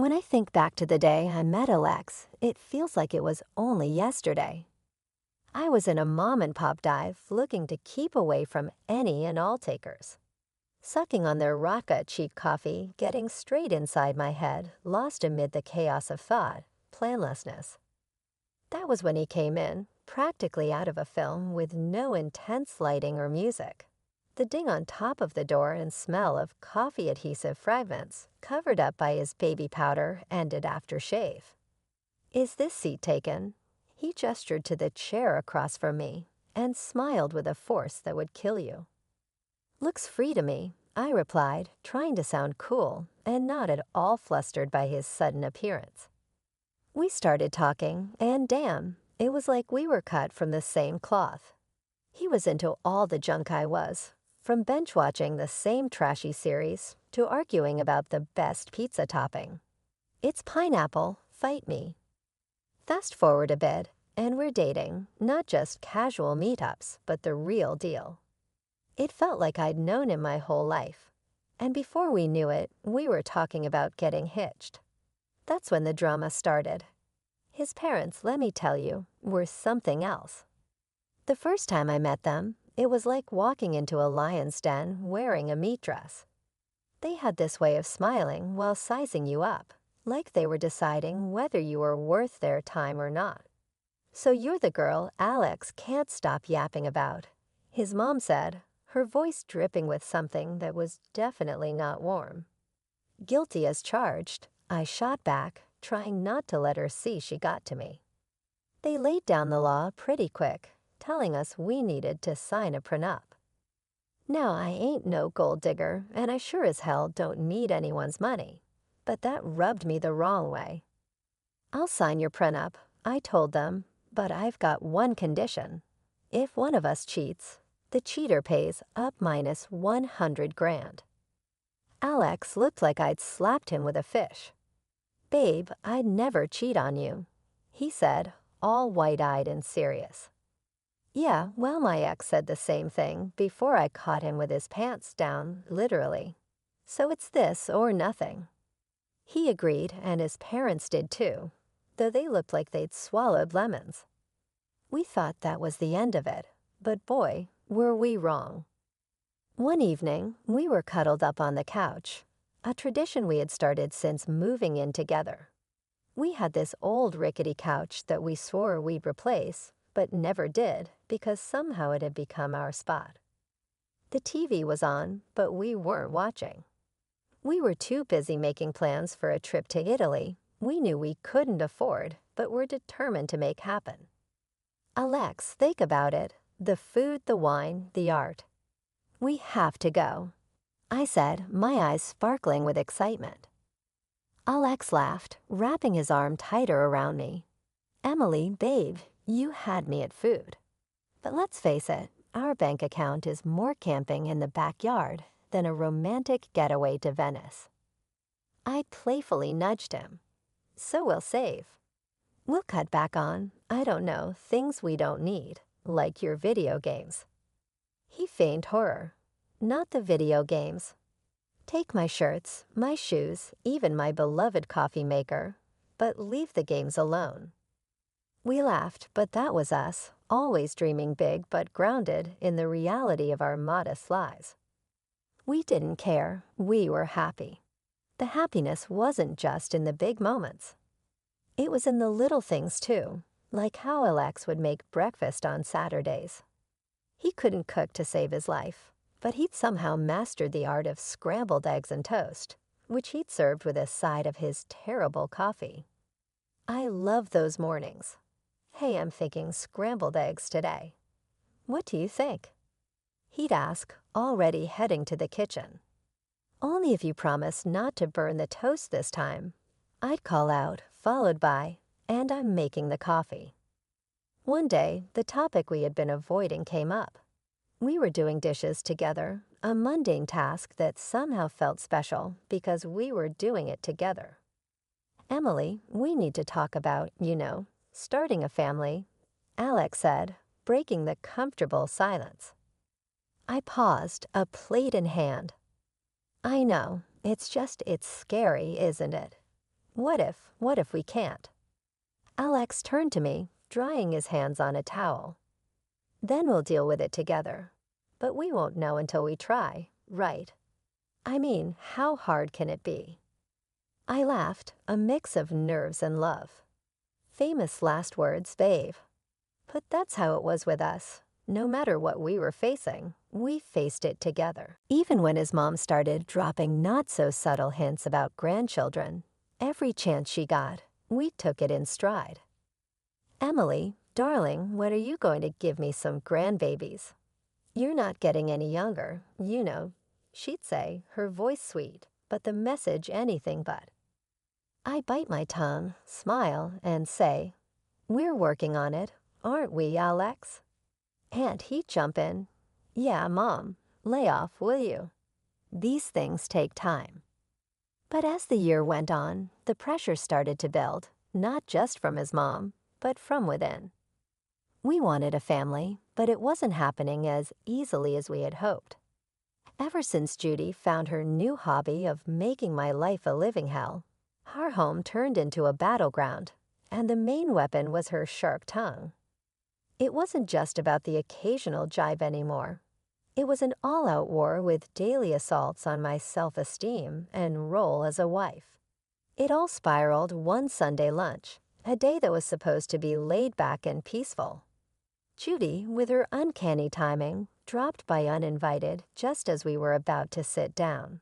When I think back to the day I met Alex, it feels like it was only yesterday. I was in a mom and pop dive looking to keep away from any and all takers. Sucking on their Rocca cheap coffee, getting straight inside my head, lost amid the chaos of thought, planlessness. That was when he came in, practically out of a film with no intense lighting or music. The ding on top of the door and smell of coffee adhesive fragments, covered up by his baby powder, ended after shave. "Is this seat taken?" He gestured to the chair across from me and smiled with a force that would kill you. "Looks free to me," I replied, trying to sound cool and not at all flustered by his sudden appearance. We started talking, and damn, it was like we were cut from the same cloth. He was into all the junk I was, from bench-watching the same trashy series to arguing about the best pizza topping. It's pineapple, fight me. Fast forward a bit, and we're dating, not just casual meetups, but the real deal. It felt like I'd known him my whole life, and before we knew it, we were talking about getting hitched. That's when the drama started. His parents, let me tell you, were something else. The first time I met them, it was like walking into a lion's den wearing a meat dress. They had this way of smiling while sizing you up, like they were deciding whether you were worth their time or not. "So you're the girl Alex can't stop yapping about," his mom said, her voice dripping with something that was definitely not warm. Guilty as charged, I shot back, trying not to let her see she got to me. They laid down the law pretty quick, telling us we needed to sign a prenup. Now, I ain't no gold digger, and I sure as hell don't need anyone's money, but that rubbed me the wrong way. "I'll sign your prenup," I told them, "but I've got one condition. If one of us cheats, the cheater pays up minus 100 grand. Alex looked like I'd slapped him with a fish. "Babe, I'd never cheat on you," he said, all wide-eyed and serious. Yeah, well, my ex said the same thing before I caught him with his pants down, literally. So it's this or nothing. He agreed, and his parents did too, though they looked like they'd swallowed lemons. We thought that was the end of it, but boy, were we wrong. One evening, we were cuddled up on the couch, a tradition we had started since moving in together. We had this old rickety couch that we swore we'd replace, but never did because somehow it had become our spot. The TV was on, but we weren't watching. We were too busy making plans for a trip to Italy we knew we couldn't afford, but were determined to make happen. "Alex, think about it. The food, the wine, the art. We have to go," I said, my eyes sparkling with excitement. Alex laughed, wrapping his arm tighter around me. "Emily, babe, you had me at food. But let's face it, our bank account is more camping in the backyard than a romantic getaway to Venice." I playfully nudged him. "So we'll save. We'll cut back on, I don't know, things we don't need, like your video games." He feigned horror. "Not the video games. Take my shirts, my shoes, even my beloved coffee maker, but leave the games alone." We laughed, but that was us, always dreaming big but grounded in the reality of our modest lives. We didn't care, we were happy. The happiness wasn't just in the big moments. It was in the little things too, like how Alex would make breakfast on Saturdays. He couldn't cook to save his life, but he'd somehow mastered the art of scrambled eggs and toast, which he'd served with a side of his terrible coffee. I love those mornings. "Hey, I'm thinking scrambled eggs today. What do you think?" He'd ask, already heading to the kitchen. "Only if you promise not to burn the toast this time," I'd call out, followed by, "and I'm making the coffee." One day, the topic we had been avoiding came up. We were doing dishes together, a mundane task that somehow felt special because we were doing it together. "Emily, we need to talk about, starting a family," Alex said, breaking the comfortable silence. I paused, a plate in hand. "I know, it's scary, isn't it? What if we can't? Alex turned to me, drying his hands on a towel. Then we'll deal with it together. But we won't know until we try, right? I mean, how hard can it be? I laughed, a mix of nerves and love. Famous last words, babe. But that's how it was with us. No matter what we were facing, we faced it together. Even when his mom started dropping not-so-subtle hints about grandchildren, every chance she got, we took it in stride. Emily, darling, when are you going to give me some grandbabies? You're not getting any younger, you know, she'd say, her voice sweet, but the message anything but. I bite my tongue, smile, and say, we're working on it, aren't we, Alex? And he'd jump in, yeah, Mom, lay off, will you? These things take time. But as the year went on, the pressure started to build, not just from his mom, but from within. We wanted a family, but it wasn't happening as easily as we had hoped. Ever since Judy found her new hobby of making my life a living hell, our home turned into a battleground, and the main weapon was her sharp tongue. It wasn't just about the occasional jibe anymore. It was an all-out war with daily assaults on my self-esteem and role as a wife. It all spiraled one Sunday lunch, a day that was supposed to be laid back and peaceful. Judy, with her uncanny timing, dropped by uninvited just as we were about to sit down.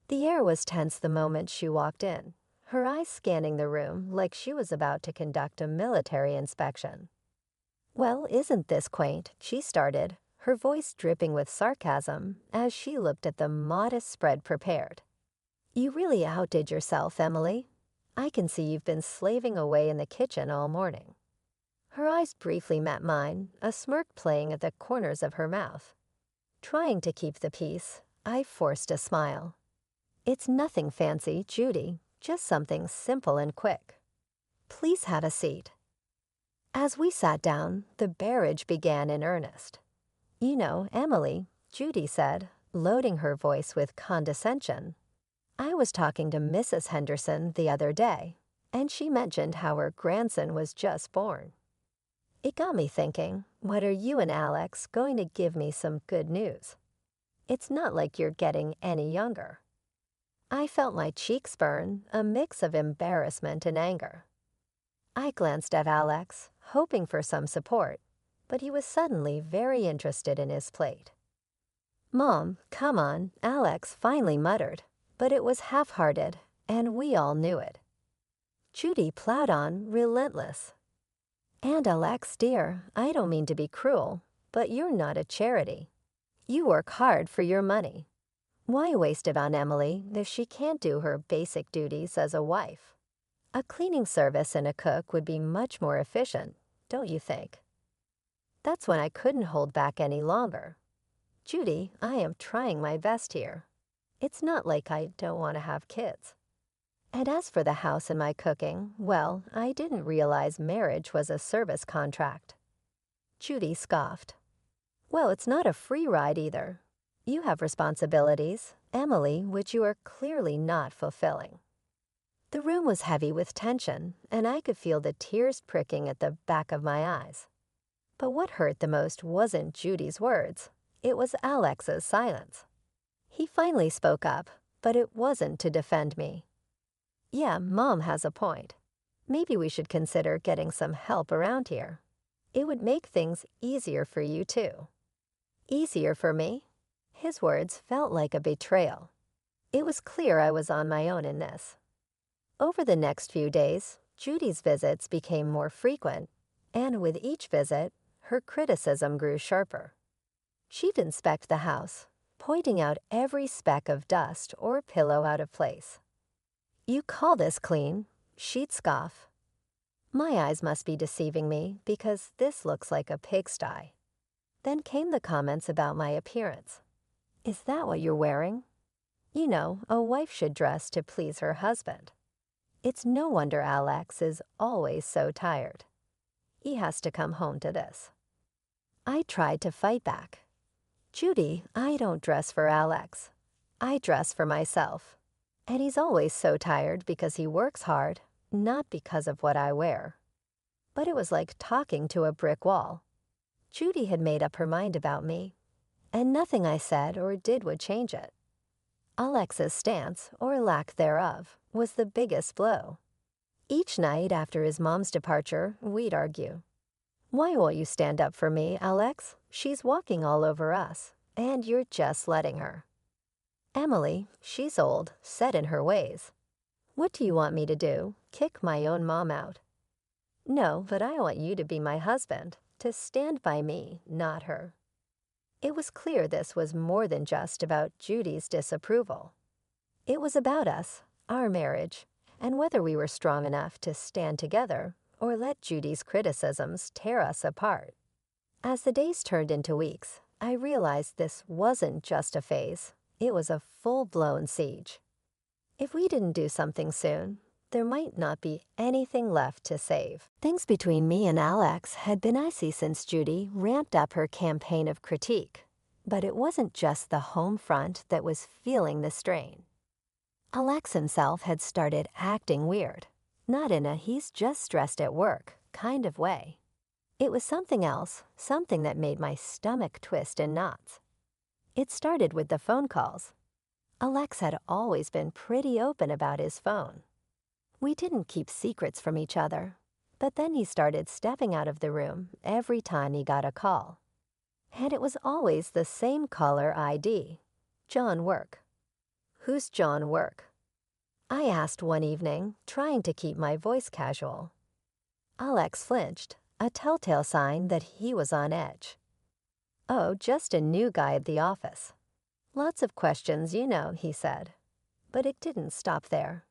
The air was tense the moment she walked in, her eyes scanning the room like she was about to conduct a military inspection. Well, isn't this quaint? She started, her voice dripping with sarcasm as she looked at the modest spread prepared. You really outdid yourself, Emily. I can see you've been slaving away in the kitchen all morning. Her eyes briefly met mine, a smirk playing at the corners of her mouth. Trying to keep the peace, I forced a smile. It's nothing fancy, Judy, just something simple and quick. Please have a seat. As we sat down, the barrage began in earnest. You know, Emily, Judy said, loading her voice with condescension. I was talking to Mrs. Henderson the other day, and she mentioned how her grandson was just born. It got me thinking, what are you and Alex going to give me some good news? It's not like you're getting any younger. I felt my cheeks burn, a mix of embarrassment and anger. I glanced at Alex, hoping for some support, but he was suddenly very interested in his plate. Mom, come on, Alex finally muttered, but it was half-hearted, and we all knew it. Judy plowed on, relentless. And Alex, dear, I don't mean to be cruel, but you're not a charity. You work hard for your money. Why waste it on Emily if she can't do her basic duties as a wife? A cleaning service and a cook would be much more efficient, don't you think? That's when I couldn't hold back any longer. Judy, I am trying my best here. It's not like I don't want to have kids. And as for the house and my cooking, well, I didn't realize marriage was a service contract. Judy scoffed. Well, it's not a free ride either. You have responsibilities, Emily, which you are clearly not fulfilling. The room was heavy with tension, and I could feel the tears pricking at the back of my eyes. But what hurt the most wasn't Judy's words. It was Alex's silence. He finally spoke up, but it wasn't to defend me. Yeah, Mom has a point. Maybe we should consider getting some help around here. It would make things easier for you, too. Easier for me? His words felt like a betrayal. It was clear I was on my own in this. Over the next few days, Judy's visits became more frequent, and with each visit, her criticism grew sharper. She'd inspect the house, pointing out every speck of dust or pillow out of place. You call this clean? She'd scoff. My eyes must be deceiving me because this looks like a pigsty. Then came the comments about my appearance. Is that what you're wearing? You know, a wife should dress to please her husband. It's no wonder Alex is always so tired. He has to come home to this. I tried to fight back. Judy, I don't dress for Alex. I dress for myself. And he's always so tired because he works hard, not because of what I wear. But it was like talking to a brick wall. Judy had made up her mind about me, and nothing I said or did would change it. Alex's stance, or lack thereof, was the biggest blow. Each night after his mom's departure, we'd argue. "Why won't you stand up for me, Alex? She's walking all over us, and you're just letting her." "Emily, she's old, set in her ways." "What do you want me to do? Kick my own mom out?" "No, but I want you to be my husband, to stand by me, not her." It was clear this was more than just about Judy's disapproval. It was about us, our marriage, and whether we were strong enough to stand together or let Judy's criticisms tear us apart. As the days turned into weeks, I realized this wasn't just a phase. It was a full-blown siege. If we didn't do something soon, there might not be anything left to save. Things between me and Alex had been icy since Judy ramped up her campaign of critique. But it wasn't just the home front that was feeling the strain. Alex himself had started acting weird, not in a "he's just stressed at work" kind of way. It was something else, something that made my stomach twist in knots. It started with the phone calls. Alex had always been pretty open about his phone. We didn't keep secrets from each other, but then he started stepping out of the room every time he got a call. And it was always the same caller ID, John Work. "Who's John Work?" I asked one evening, trying to keep my voice casual. Alex flinched, a telltale sign that he was on edge. "Oh, just a new guy at the office." "Lots of questions, you know," he said. But it didn't stop there.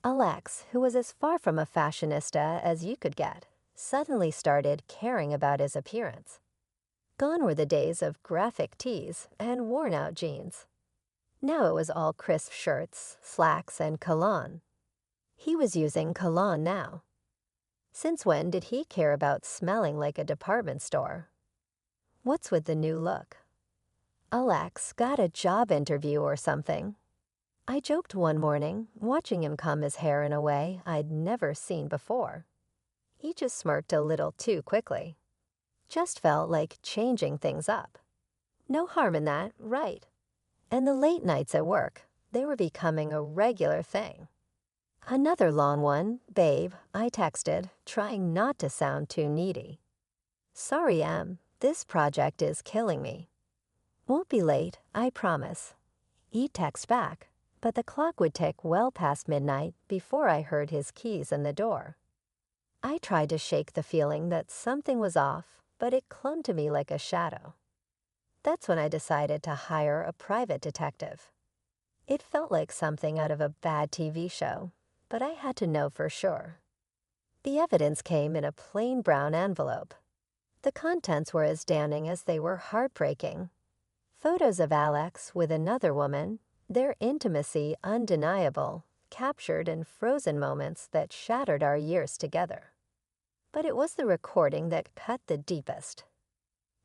Alex, who was as far from a fashionista as you could get, suddenly started caring about his appearance. Gone were the days of graphic tees and worn-out jeans. Now it was all crisp shirts, slacks, and cologne. He was using cologne now. Since when did he care about smelling like a department store? What's with the new look? Alex got a job interview or something. I joked one morning, watching him comb his hair in a way I'd never seen before. He just smirked a little too quickly. Just felt like changing things up. No harm in that, right? And the late nights at work, they were becoming a regular thing. Another long one, babe, I texted, trying not to sound too needy. "Sorry, Em, this project is killing me." "Won't be late, I promise." He'd text back, but the clock would tick well past midnight before I heard his keys in the door. I tried to shake the feeling that something was off, but it clung to me like a shadow. That's when I decided to hire a private detective. It felt like something out of a bad TV show, but I had to know for sure. The evidence came in a plain brown envelope. The contents were as damning as they were heartbreaking. Photos of Alex with another woman, their intimacy undeniable, captured in frozen moments that shattered our years together. But it was the recording that cut the deepest.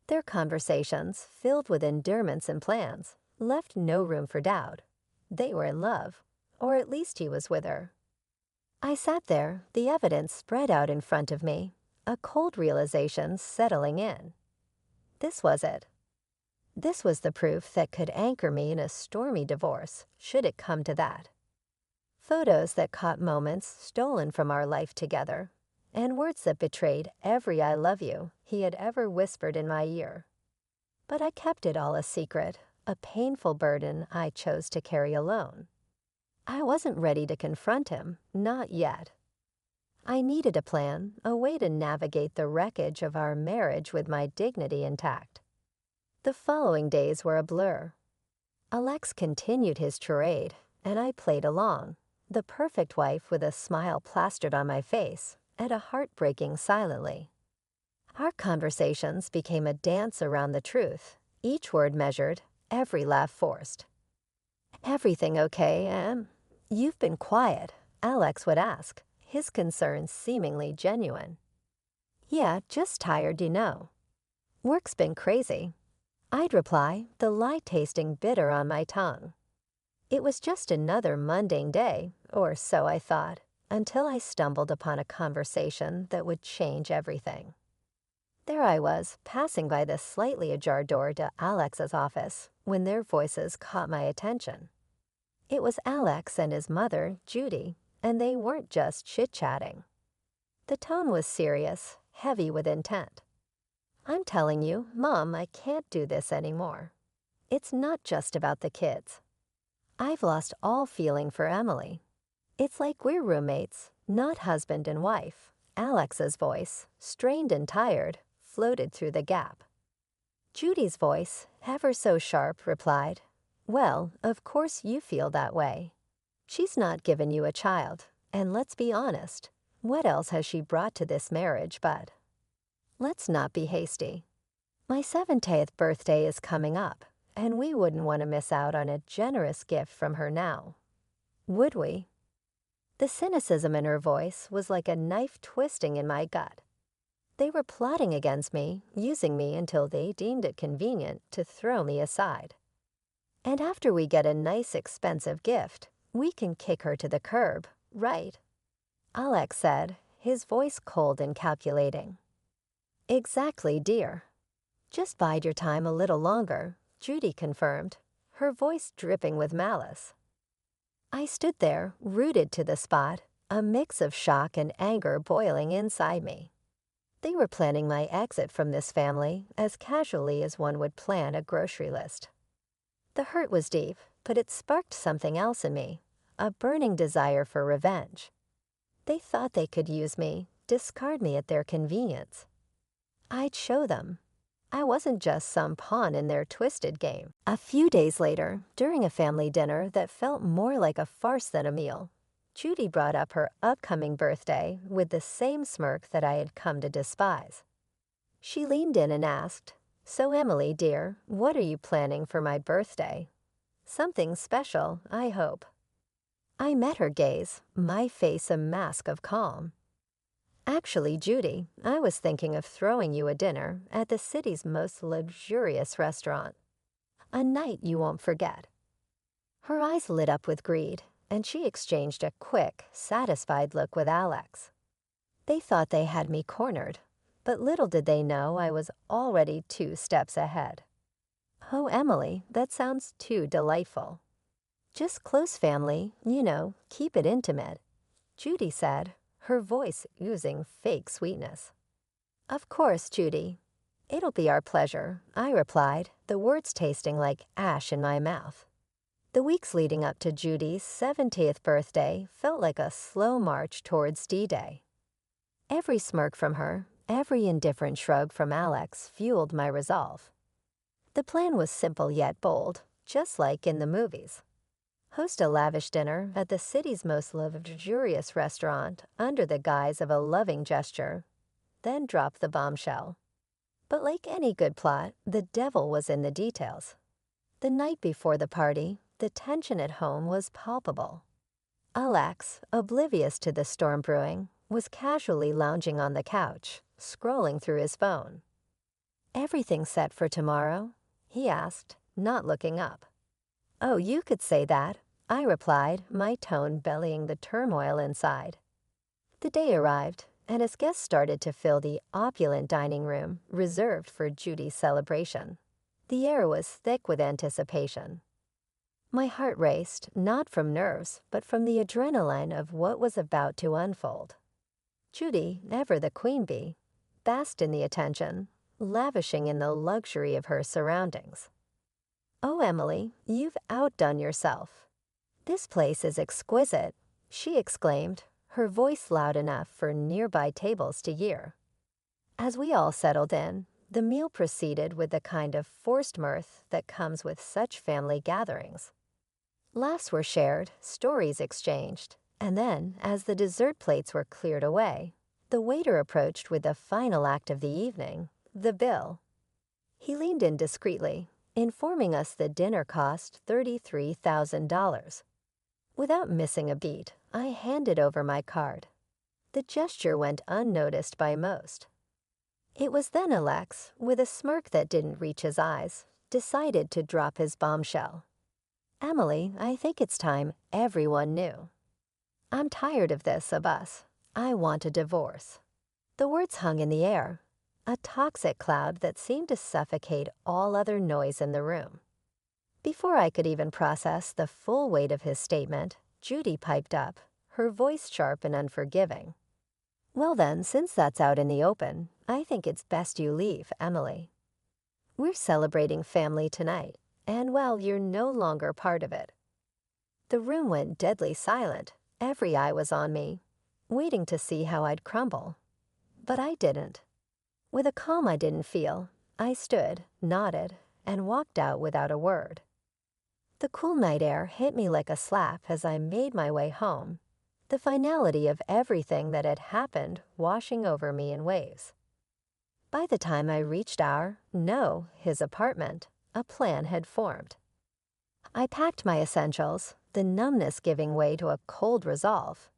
Their conversations, filled with endearments and plans, left no room for doubt. They were in love, or at least he was with her. I sat there, the evidence spread out in front of me, a cold realization settling in. This was it. This was the proof that could anchor me in a stormy divorce, should it come to that. Photos that caught moments stolen from our life together, and words that betrayed every "I love you" he had ever whispered in my ear. But I kept it all a secret, a painful burden I chose to carry alone. I wasn't ready to confront him, not yet. I needed a plan, a way to navigate the wreckage of our marriage with my dignity intact. The following days were a blur. Alex continued his charade, and I played along, the perfect wife with a smile plastered on my face, and a heart breaking silently. Our conversations became a dance around the truth, each word measured, every laugh forced. "Everything okay, Em? You've been quiet," Alex would ask, his concerns seemingly genuine. "Yeah, just tired, you know." "Work's been crazy." I'd reply, the lie tasting bitter on my tongue. It was just another mundane day, or so I thought, until I stumbled upon a conversation that would change everything. There I was, passing by the slightly ajar door to Alex's office, when their voices caught my attention. It was Alex and his mother, Judy, and they weren't just chit-chatting. The tone was serious, heavy with intent. "I'm telling you, Mom, I can't do this anymore. It's not just about the kids. I've lost all feeling for Emily. It's like we're roommates, not husband and wife." Alex's voice, strained and tired, floated through the gap. Judy's voice, ever so sharp, replied, "Well, of course you feel that way. She's not given you a child, and let's be honest, what else has she brought to this marriage but—" Let's not be hasty. My 70th birthday is coming up, and we wouldn't want to miss out on a generous gift from her now. Would we? The cynicism in her voice was like a knife twisting in my gut. They were plotting against me, using me until they deemed it convenient to throw me aside. And after we get a nice expensive gift, we can kick her to the curb, right? Alex said, his voice cold and calculating. "Exactly, dear." "Just bide your time a little longer," Judy confirmed, her voice dripping with malice. I stood there, rooted to the spot, a mix of shock and anger boiling inside me. They were planning my exit from this family as casually as one would plan a grocery list. The hurt was deep, but it sparked something else in me, a burning desire for revenge. They thought they could use me, discard me at their convenience. I'd show them. I wasn't just some pawn in their twisted game. A few days later, during a family dinner that felt more like a farce than a meal, Judy brought up her upcoming birthday with the same smirk that I had come to despise. She leaned in and asked, "So Emily, dear, what are you planning for my birthday? Something special, I hope." I met her gaze, my face a mask of calm. "Actually, Judy, I was thinking of throwing you a dinner at the city's most luxurious restaurant. A night you won't forget." Her eyes lit up with greed, and she exchanged a quick, satisfied look with Alex. They thought they had me cornered, but little did they know I was already 2 steps ahead. "Oh, Emily, that sounds too delightful." "Just close family, keep it intimate," Judy said, her voice oozing fake sweetness. "Of course, Judy. It'll be our pleasure," I replied, the words tasting like ash in my mouth. The weeks leading up to Judy's 70th birthday felt like a slow march towards D-Day. Every smirk from her, every indifferent shrug from Alex fueled my resolve. The plan was simple yet bold, just like in the movies. Host a lavish dinner at the city's most luxurious restaurant under the guise of a loving gesture, then drop the bombshell. But like any good plot, the devil was in the details. The night before the party, the tension at home was palpable. Alex, oblivious to the storm brewing, was casually lounging on the couch, scrolling through his phone. "Everything set for tomorrow?" he asked, not looking up. "Oh, you could say that," I replied, my tone bellying the turmoil inside. The day arrived, and as guests started to fill the opulent dining room reserved for Judy's celebration, the air was thick with anticipation. My heart raced, not from nerves, but from the adrenaline of what was about to unfold. Judy, ever the queen bee, basked in the attention, lavishing in the luxury of her surroundings. "Oh, Emily, you've outdone yourself. This place is exquisite," she exclaimed, her voice loud enough for nearby tables to hear. As we all settled in, the meal proceeded with the kind of forced mirth that comes with such family gatherings. Laughs were shared, stories exchanged, and then, as the dessert plates were cleared away, the waiter approached with the final act of the evening, the bill. He leaned in discreetly, informing us the dinner cost $33,000. Without missing a beat, I handed over my card. The gesture went unnoticed by most. It was then Alex, with a smirk that didn't reach his eyes, decided to drop his bombshell. Emily, I think it's time everyone knew. I'm tired of this of us. I want a divorce. The words hung in the air, a toxic cloud that seemed to suffocate all other noise in the room. Before I could even process the full weight of his statement, Judy piped up, her voice sharp and unforgiving. Well then, since that's out in the open, I think it's best you leave, Emily. We're celebrating family tonight, and well, you're no longer part of it. The room went deadly silent. Every eye was on me, waiting to see how I'd crumble. But I didn't. With a calm I didn't feel, I stood, nodded, and walked out without a word. The cool night air hit me like a slap as I made my way home, the finality of everything that had happened washing over me in waves. By the time I reached his apartment, a plan had formed. I packed my essentials, the numbness giving way to a cold resolve.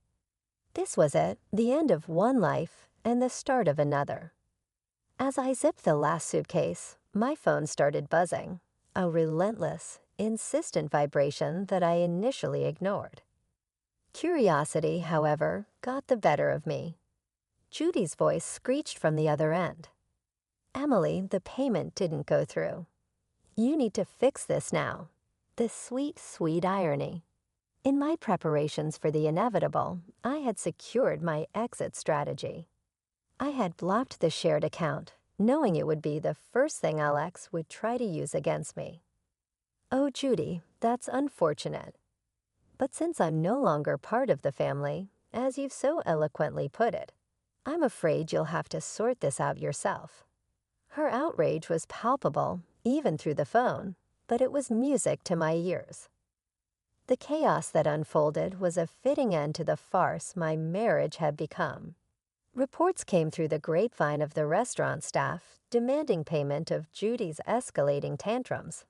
This was it, the end of one life and the start of another. As I zipped the last suitcase, my phone started buzzing, a relentless, insistent vibration that I initially ignored. Curiosity, however, got the better of me. Judy's voice screeched from the other end. Emily, the payment didn't go through. You need to fix this now. The sweet, sweet irony. In my preparations for the inevitable, I had secured my exit strategy. I had blocked the shared account, knowing it would be the first thing Alex would try to use against me. Oh, Judy, that's unfortunate. But since I'm no longer part of the family, as you've so eloquently put it, I'm afraid you'll have to sort this out yourself. Her outrage was palpable, even through the phone, but it was music to my ears. The chaos that unfolded was a fitting end to the farce my marriage had become. Reports came through the grapevine of the restaurant staff demanding payment of Judy's escalating tantrums,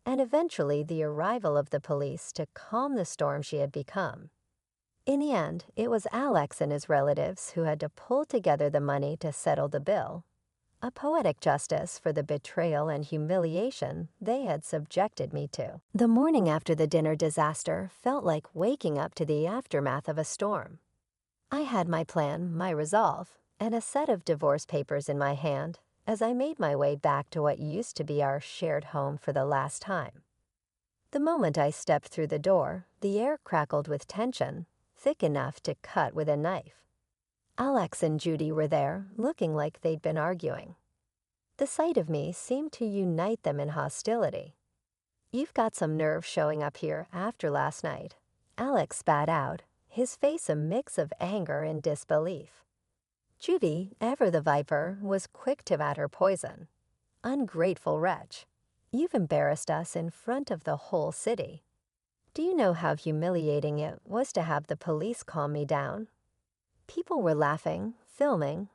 and eventually the arrival of the police to calm the storm she had become. In the end, it was Alex and his relatives who had to pull together the money to settle the bill, a poetic justice for the betrayal and humiliation they had subjected me to. The morning after the dinner disaster felt like waking up to the aftermath of a storm. I had my plan, my resolve, and a set of divorce papers in my hand as I made my way back to what used to be our shared home for the last time. The moment I stepped through the door, the air crackled with tension, thick enough to cut with a knife. Alex and Judy were there, looking like they'd been arguing. The sight of me seemed to unite them in hostility. You've got some nerve showing up here after last night, Alex spat out, his face a mix of anger and disbelief. Judy, ever the viper, was quick to add her poison. Ungrateful wretch. You've embarrassed us in front of the whole city. Do you know how humiliating it was to have the police calm me down? People were laughing, filming.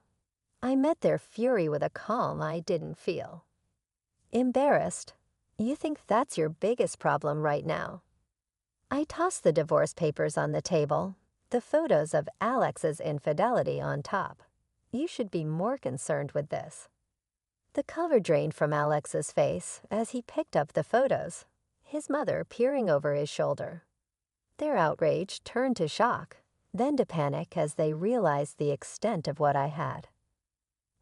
I met their fury with a calm I didn't feel. Embarrassed? You think that's your biggest problem right now? I tossed the divorce papers on the table, the photos of Alex's infidelity on top. You should be more concerned with this. The color drained from Alex's face as he picked up the photos, his mother peering over his shoulder. Their outrage turned to shock, then to panic as they realized the extent of what I had.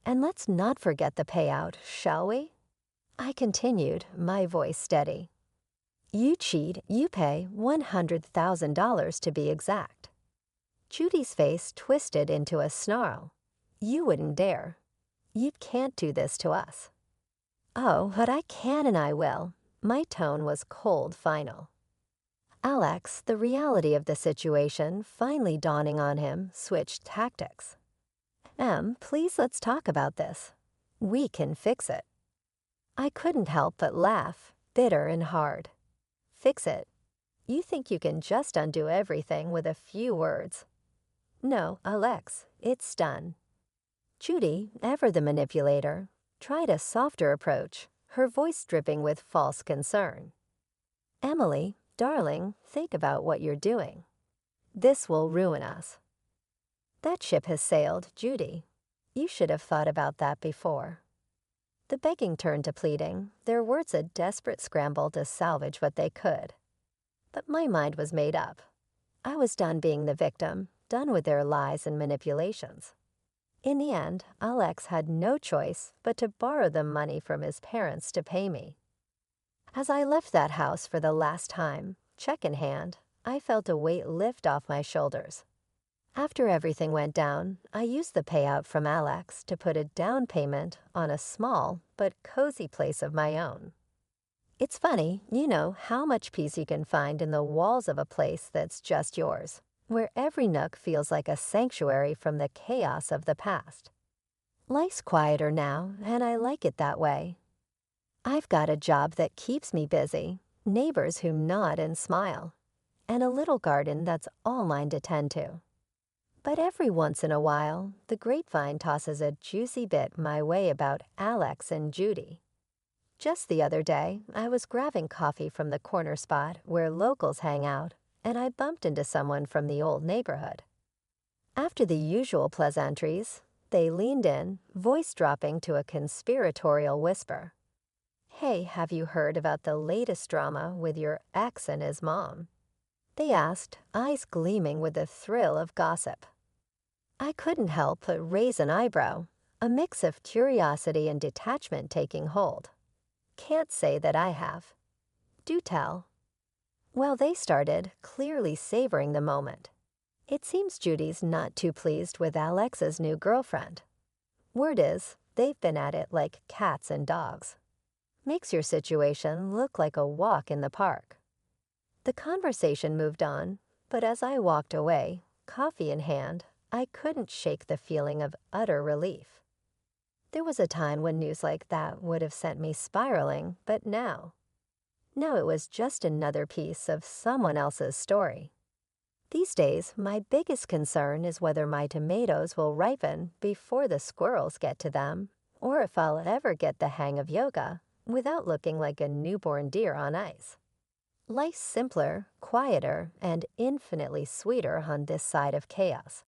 And let's not forget the payout, shall we? I continued, my voice steady. You cheat, you pay $100,000 to be exact. Judy's face twisted into a snarl. You wouldn't dare. You can't do this to us. Oh, but I can and I will. My tone was cold final. Alex, the reality of the situation finally dawning on him, switched tactics. Please let's talk about this. We can fix it. I couldn't help but laugh, bitter and hard. Fix it? You think you can just undo everything with a few words. No, Alex, it's done. Judy, ever the manipulator, tried a softer approach, her voice dripping with false concern. Emily, darling, think about what you're doing. This will ruin us. That ship has sailed, Judy. You should have thought about that before. The begging turned to pleading, their words a desperate scramble to salvage what they could. But my mind was made up. I was done being the victim, done with their lies and manipulations. In the end, Alex had no choice but to borrow the money from his parents to pay me. As I left that house for the last time, check in hand, I felt a weight lift off my shoulders. After everything went down, I used the payout from Alex to put a down payment on a small but cozy place of my own. It's funny, how much peace you can find in the walls of a place that's just yours, where every nook feels like a sanctuary from the chaos of the past. Life's quieter now, and I like it that way. I've got a job that keeps me busy, neighbors who nod and smile, and a little garden that's all mine to tend to. But every once in a while, the grapevine tosses a juicy bit my way about Alex and Judy. Just the other day, I was grabbing coffee from the corner spot where locals hang out, and I bumped into someone from the old neighborhood. After the usual pleasantries, they leaned in, voice dropping to a conspiratorial whisper. "Hey, have you heard about the latest drama with your ex and his mom?" They asked, eyes gleaming with the thrill of gossip. I couldn't help but raise an eyebrow, a mix of curiosity and detachment taking hold. Can't say that I have. Do tell. Well, they started, clearly savoring the moment. It seems Judy's not too pleased with Alex's new girlfriend. Word is, they've been at it like cats and dogs. Makes your situation look like a walk in the park. The conversation moved on, but as I walked away, coffee in hand, I couldn't shake the feeling of utter relief. There was a time when news like that would have sent me spiraling, but now it was just another piece of someone else's story. These days, my biggest concern is whether my tomatoes will ripen before the squirrels get to them, or if I'll ever get the hang of yoga without looking like a newborn deer on ice. Life's simpler, quieter, and infinitely sweeter on this side of chaos.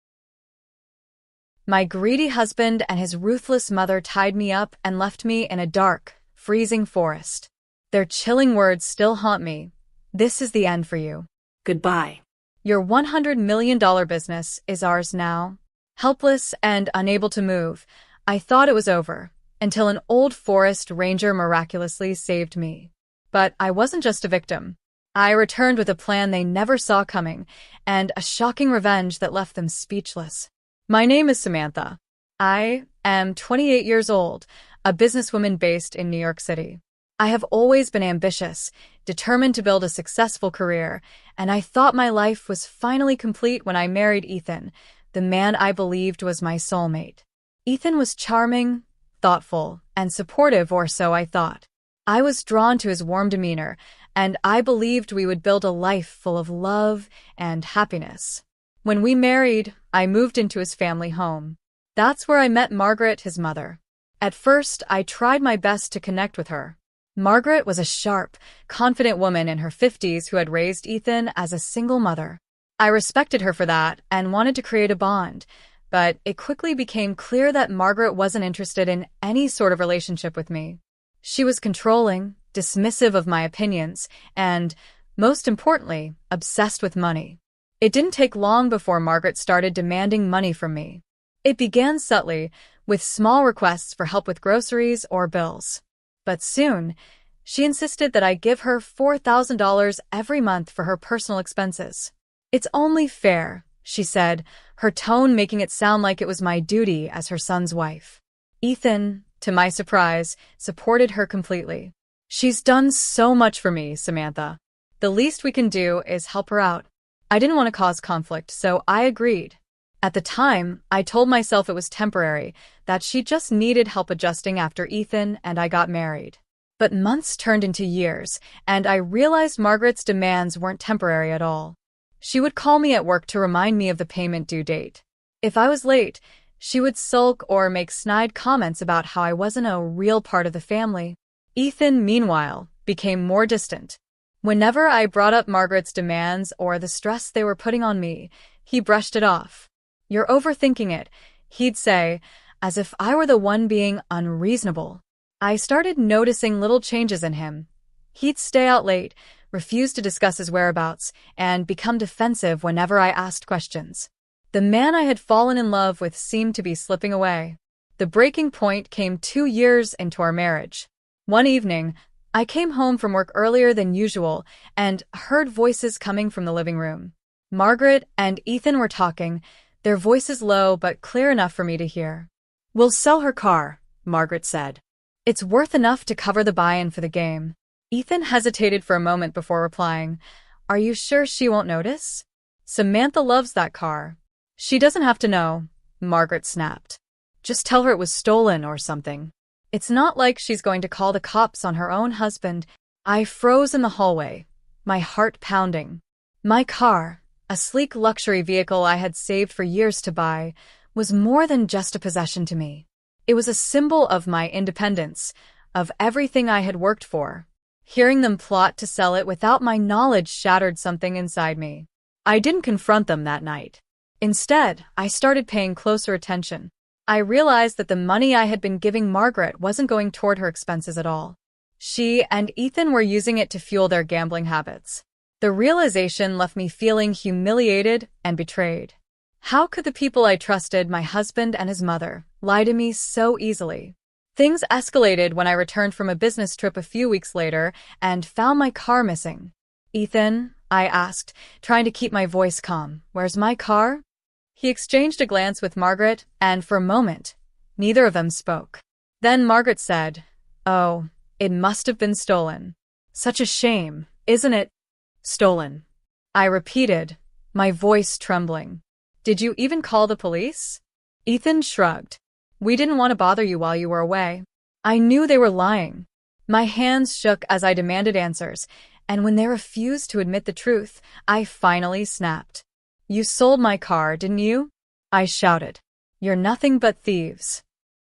My greedy husband and his ruthless mother tied me up and left me in a dark, freezing forest. Their chilling words still haunt me. This is the end for you. Goodbye. Your $100 million business is ours now. Helpless and unable to move, I thought it was over, until an old forest ranger miraculously saved me. But I wasn't just a victim. I returned with a plan they never saw coming, and a shocking revenge that left them speechless. My name is Samantha. I am 28 years old, a businesswoman based in New York City. I have always been ambitious, determined to build a successful career, and I thought my life was finally complete when I married Ethan, the man I believed was my soulmate. Ethan was charming, thoughtful, and supportive, or so I thought. I was drawn to his warm demeanor, and I believed we would build a life full of love and happiness. When we married, I moved into his family home. That's where I met Margaret, his mother. At first, I tried my best to connect with her. Margaret was a sharp, confident woman in her 50s who had raised Ethan as a single mother. I respected her for that and wanted to create a bond, but it quickly became clear that Margaret wasn't interested in any sort of relationship with me. She was controlling, dismissive of my opinions, and, most importantly, obsessed with money. It didn't take long before Margaret started demanding money from me. It began subtly, with small requests for help with groceries or bills. But soon, she insisted that I give her $4,000 every month for her personal expenses. "It's only fair," she said, her tone making it sound like it was my duty as her son's wife. Ethan, to my surprise, supported her completely. "She's done so much for me, Samantha. The least we can do is help her out." I didn't want to cause conflict, so I agreed. At the time, I told myself it was temporary, that she just needed help adjusting after Ethan and I got married. But months turned into years, and I realized Margaret's demands weren't temporary at all. She would call me at work to remind me of the payment due date. If I was late, she would sulk or make snide comments about how I wasn't a real part of the family. Ethan, meanwhile, became more distant. Whenever I brought up Margaret's demands or the stress they were putting on me, he brushed it off. "You're overthinking it," he'd say, as if I were the one being unreasonable. I started noticing little changes in him. He'd stay out late, refused to discuss his whereabouts, and become defensive whenever I asked questions. The man I had fallen in love with seemed to be slipping away. The breaking point came 2 years into our marriage. One evening, I came home from work earlier than usual and heard voices coming from the living room. Margaret and Ethan were talking, their voices low but clear enough for me to hear. "We'll sell her car," Margaret said. "It's worth enough to cover the buy-in for the game." Ethan hesitated for a moment before replying, "Are you sure she won't notice? Samantha loves that car." "She doesn't have to know," Margaret snapped. "Just tell her it was stolen or something. It's not like she's going to call the cops on her own husband." I froze in the hallway, my heart pounding. My car, a sleek luxury vehicle I had saved for years to buy, was more than just a possession to me. It was a symbol of my independence, of everything I had worked for. Hearing them plot to sell it without my knowledge shattered something inside me. I didn't confront them that night. Instead, I started paying closer attention. I realized that the money I had been giving Margaret wasn't going toward her expenses at all. She and Ethan were using it to fuel their gambling habits. The realization left me feeling humiliated and betrayed. How could the people I trusted, my husband and his mother, lie to me so easily? Things escalated when I returned from a business trip a few weeks later and found my car missing. "Ethan," I asked, trying to keep my voice calm, "where's my car?" He exchanged a glance with Margaret, and for a moment, neither of them spoke. Then Margaret said, "Oh, it must have been stolen. Such a shame, isn't it?" "Stolen," I repeated, my voice trembling. "Did you even call the police?" Ethan shrugged. "We didn't want to bother you while you were away." I knew they were lying. My hands shook as I demanded answers, and when they refused to admit the truth, I finally snapped. "You sold my car, didn't you?" I shouted. "You're nothing but thieves."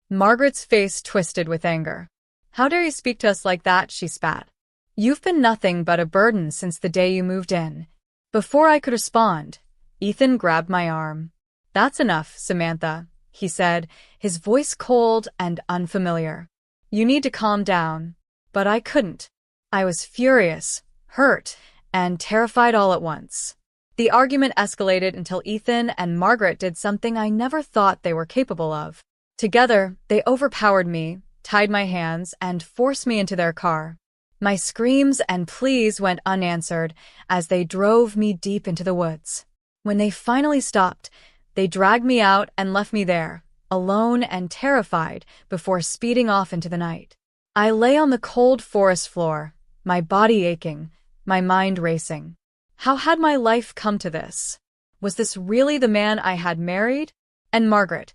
Margaret's face twisted with anger. "How dare you speak to us like that?" she spat. "You've been nothing but a burden since the day you moved in." Before I could respond, Ethan grabbed my arm. "That's enough, Samantha," he said, his voice cold and unfamiliar. "You need to calm down." But I couldn't. I was furious, hurt, and terrified all at once. The argument escalated until Ethan and Margaret did something I never thought they were capable of. Together, they overpowered me, tied my hands, and forced me into their car. My screams and pleas went unanswered as they drove me deep into the woods. When they finally stopped, they dragged me out and left me there, alone and terrified, before speeding off into the night. I lay on the cold forest floor, my body aching, my mind racing. How had my life come to this? Was this really the man I had married? And Margaret,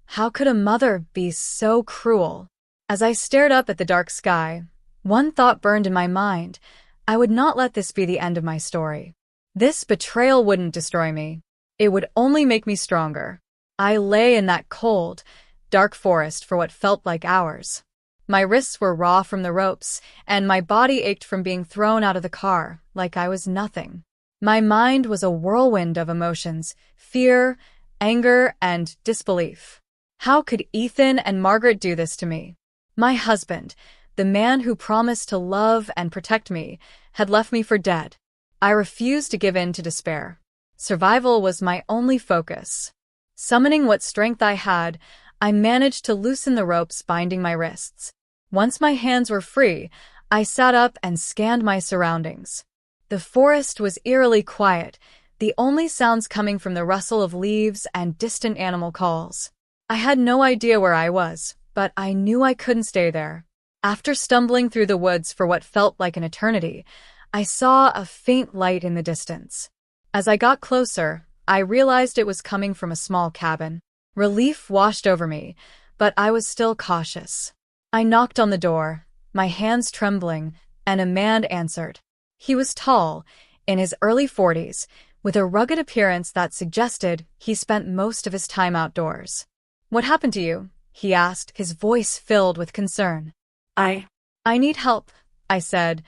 how could a mother be so cruel? As I stared up at the dark sky, one thought burned in my mind. I would not let this be the end of my story. This betrayal wouldn't destroy me. It would only make me stronger. I lay in that cold, dark forest for what felt like hours. My wrists were raw from the ropes, and my body ached from being thrown out of the car, like I was nothing. My mind was a whirlwind of emotions, fear, anger, and disbelief. How could Ethan and Margaret do this to me? My husband, the man who promised to love and protect me, had left me for dead. I refused to give in to despair. Survival was my only focus. Summoning what strength I had, I managed to loosen the ropes binding my wrists. Once my hands were free, I sat up and scanned my surroundings. The forest was eerily quiet, the only sounds coming from the rustle of leaves and distant animal calls. I had no idea where I was, but I knew I couldn't stay there. After stumbling through the woods for what felt like an eternity, I saw a faint light in the distance. As I got closer, I realized it was coming from a small cabin. Relief washed over me, but I was still cautious. I knocked on the door, my hands trembling, and a man answered. He was tall, in his early 40s, with a rugged appearance that suggested he spent most of his time outdoors. "What happened to you?" he asked, his voice filled with concern. I need help," I said,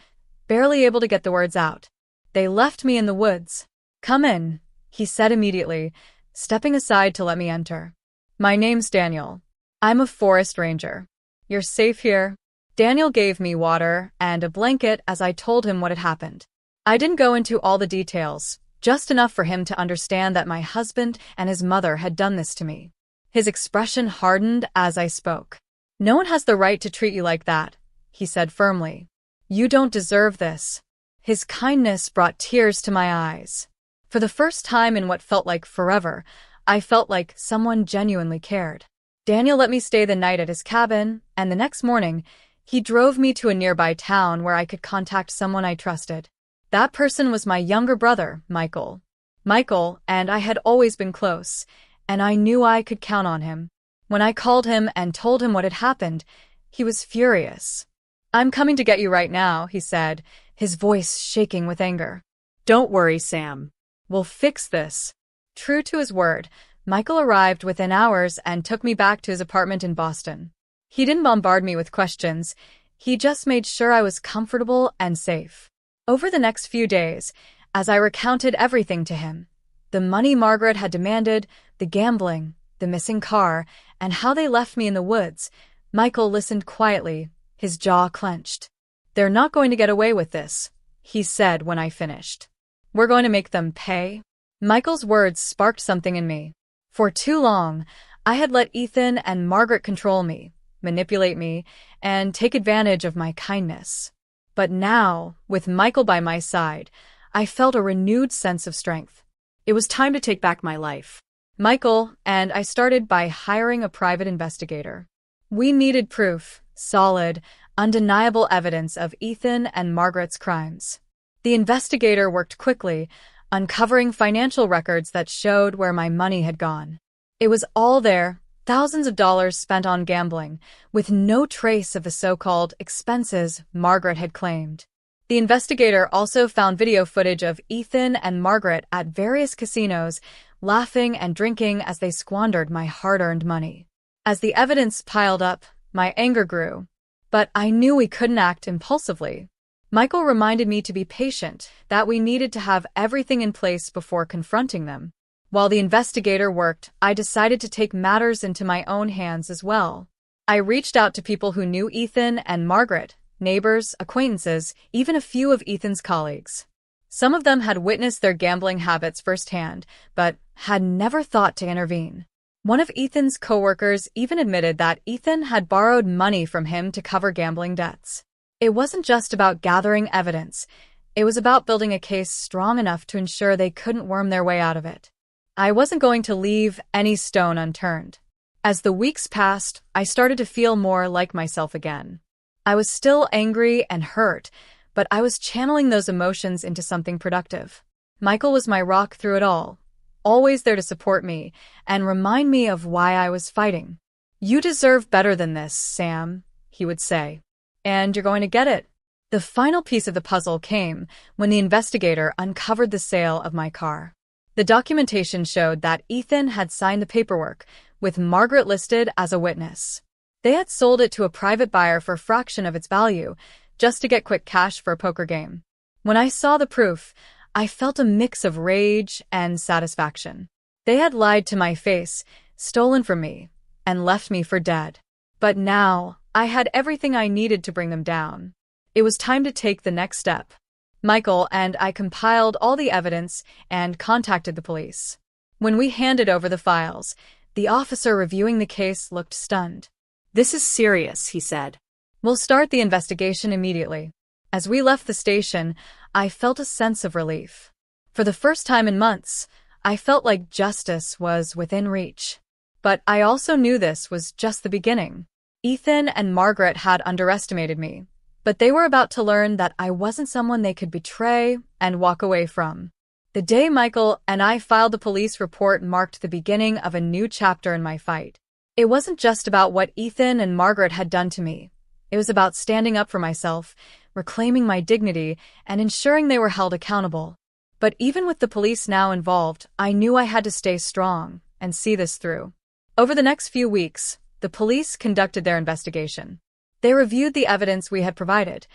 barely able to get the words out. "They left me in the woods." "Come in," he said immediately, stepping aside to let me enter. "My name's Daniel. I'm a forest ranger. You're safe here." Daniel gave me water and a blanket as I told him what had happened. I didn't go into all the details, just enough for him to understand that my husband and his mother had done this to me. His expression hardened as I spoke. "No one has the right to treat you like that," he said firmly. "You don't deserve this." His kindness brought tears to my eyes. For the first time in what felt like forever, I felt like someone genuinely cared. Daniel let me stay the night at his cabin, and the next morning, he drove me to a nearby town where I could contact someone I trusted. That person was my younger brother, Michael. Michael and I had always been close, and I knew I could count on him. When I called him and told him what had happened, he was furious. "I'm coming to get you right now," he said, his voice shaking with anger. "Don't worry, Sam. "We'll fix this." True to his word, Michael arrived within hours and took me back to his apartment in Boston. He didn't bombard me with questions. He just made sure I was comfortable and safe. Over the next few days, as I recounted everything to him, the money Margaret had demanded, the gambling, the missing car, and how they left me in the woods, Michael listened quietly, his jaw clenched. "They're not going to get away with this," he said when I finished. "We're going to make them pay." Michael's words sparked something in me. For too long, I had let Ethan and Margaret control me, manipulate me, and take advantage of my kindness. But now, with Michael by my side, I felt a renewed sense of strength. It was time to take back my life. Michael and I started by hiring a private investigator. We needed proof, solid, undeniable evidence of Ethan and Margaret's crimes. The investigator worked quickly, uncovering financial records that showed where my money had gone. It was all there, thousands of dollars spent on gambling, with no trace of the so-called expenses Margaret had claimed. The investigator also found video footage of Ethan and Margaret at various casinos, laughing and drinking as they squandered my hard-earned money. As the evidence piled up, my anger grew. But I knew we couldn't act impulsively. Michael reminded me to be patient, that we needed to have everything in place before confronting them. While the investigator worked, I decided to take matters into my own hands as well. I reached out to people who knew Ethan and Margaret, neighbors, acquaintances, even a few of Ethan's colleagues. Some of them had witnessed their gambling habits firsthand, but had never thought to intervene. One of Ethan's coworkers even admitted that Ethan had borrowed money from him to cover gambling debts. It wasn't just about gathering evidence. It was about building a case strong enough to ensure they couldn't worm their way out of it. I wasn't going to leave any stone unturned. As the weeks passed, I started to feel more like myself again. I was still angry and hurt, but I was channeling those emotions into something productive. Michael was my rock through it all, always there to support me and remind me of why I was fighting. "You deserve better than this, Sam," he would say. "And you're going to get it." The final piece of the puzzle came when the investigator uncovered the sale of my car. The documentation showed that Ethan had signed the paperwork, with Margaret listed as a witness. They had sold it to a private buyer for a fraction of its value, just to get quick cash for a poker game. When I saw the proof, I felt a mix of rage and satisfaction. They had lied to my face, stolen from me, and left me for dead. But now, I had everything I needed to bring them down. It was time to take the next step. Michael and I compiled all the evidence and contacted the police. When we handed over the files, the officer reviewing the case looked stunned. "This is serious," he said. "We'll start the investigation immediately." As we left the station, I felt a sense of relief. For the first time in months, I felt like justice was within reach. But I also knew this was just the beginning. Ethan and Margaret had underestimated me, but they were about to learn that I wasn't someone they could betray and walk away from. The day Michael and I filed the police report marked the beginning of a new chapter in my fight. It wasn't just about what Ethan and Margaret had done to me. It was about standing up for myself, reclaiming my dignity, and ensuring they were held accountable. But even with the police now involved, I knew I had to stay strong and see this through. Over the next few weeks, the police conducted their investigation. They reviewed the evidence we had provided,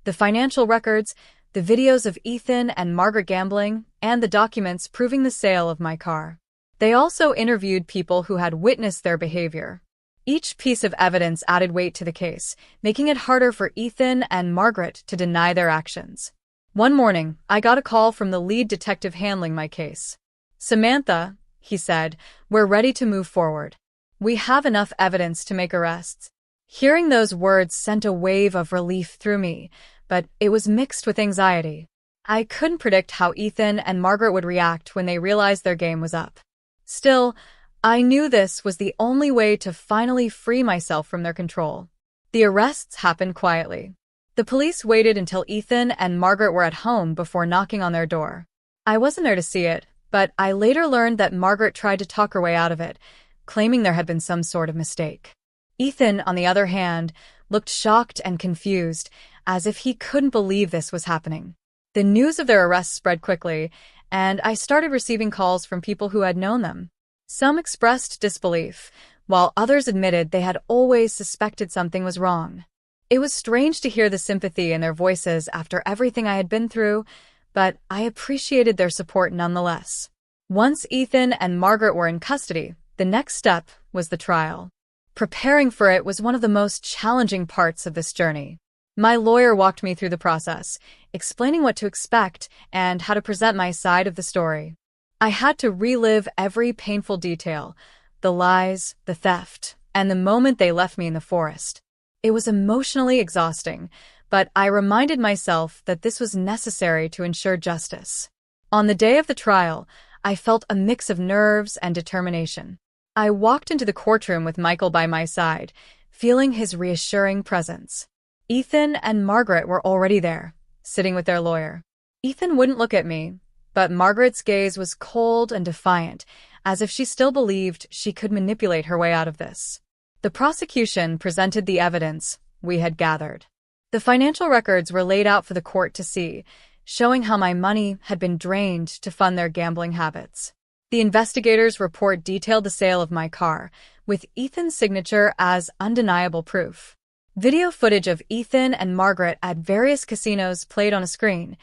the financial records, the videos of Ethan and Margaret gambling, and the documents proving the sale of my car. They also interviewed people who had witnessed their behavior. Each piece of evidence added weight to the case, making it harder for Ethan and Margaret to deny their actions. One morning, I got a call from the lead detective handling my case. "Samantha," he said, "we're ready to move forward. We have enough evidence to make arrests." Hearing those words sent a wave of relief through me, but it was mixed with anxiety. I couldn't predict how Ethan and Margaret would react when they realized their game was up. Still, I knew this was the only way to finally free myself from their control. The arrests happened quietly. The police waited until Ethan and Margaret were at home before knocking on their door. I wasn't there to see it, but I later learned that Margaret tried to talk her way out of it, claiming there had been some sort of mistake. Ethan, on the other hand, looked shocked and confused, as if he couldn't believe this was happening. The news of their arrests spread quickly, and I started receiving calls from people who had known them. Some expressed disbelief, while others admitted they had always suspected something was wrong. It was strange to hear the sympathy in their voices after everything I had been through, but I appreciated their support nonetheless. Once Ethan and Margaret were in custody, the next step was the trial. Preparing for it was one of the most challenging parts of this journey. My lawyer walked me through the process, explaining what to expect and how to present my side of the story. I had to relive every painful detail, the lies, the theft, and the moment they left me in the forest. It was emotionally exhausting, but I reminded myself that this was necessary to ensure justice. On the day of the trial, I felt a mix of nerves and determination. I walked into the courtroom with Michael by my side, feeling his reassuring presence. Ethan and Margaret were already there, sitting with their lawyer. Ethan wouldn't look at me, but Margaret's gaze was cold and defiant, as if she still believed she could manipulate her way out of this. The prosecution presented the evidence we had gathered. The financial records were laid out for the court to see, showing how my money had been drained to fund their gambling habits. The investigators' report detailed the sale of my car, with Ethan's signature as undeniable proof. Video footage of Ethan and Margaret at various casinos played on a screen,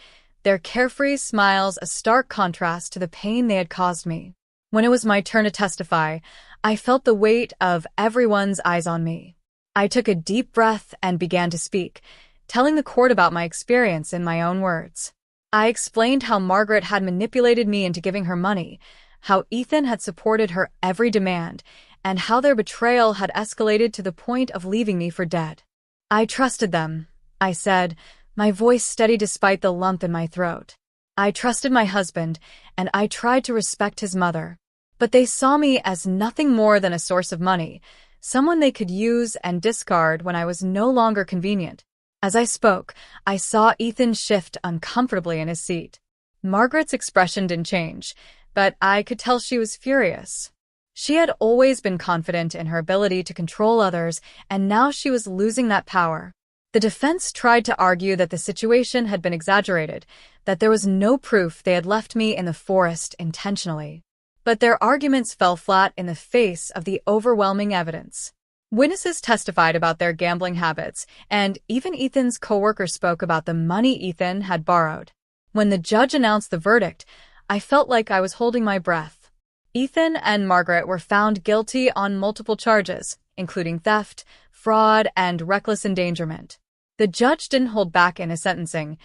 their carefree smiles a stark contrast to the pain they had caused me. When it was my turn to testify, I felt the weight of everyone's eyes on me. I took a deep breath and began to speak, telling the court about my experience in my own words. I explained how Margaret had manipulated me into giving her money, how Ethan had supported her every demand, and how their betrayal had escalated to the point of leaving me for dead. "I trusted them," I said, my voice steady despite the lump in my throat. "I trusted my husband, and I tried to respect his mother. But they saw me as nothing more than a source of money, someone they could use and discard when I was no longer convenient." As I spoke, I saw Ethan shift uncomfortably in his seat. Margaret's expression didn't change, but I could tell she was furious. She had always been confident in her ability to control others, and now she was losing that power. The defense tried to argue that the situation had been exaggerated, that there was no proof they had left me in the forest intentionally. But their arguments fell flat in the face of the overwhelming evidence. Witnesses testified about their gambling habits, and even Ethan's coworker spoke about the money Ethan had borrowed. When the judge announced the verdict, I felt like I was holding my breath. Ethan and Margaret were found guilty on multiple charges, including theft, fraud, and reckless endangerment. The judge didn't hold back in his sentencing,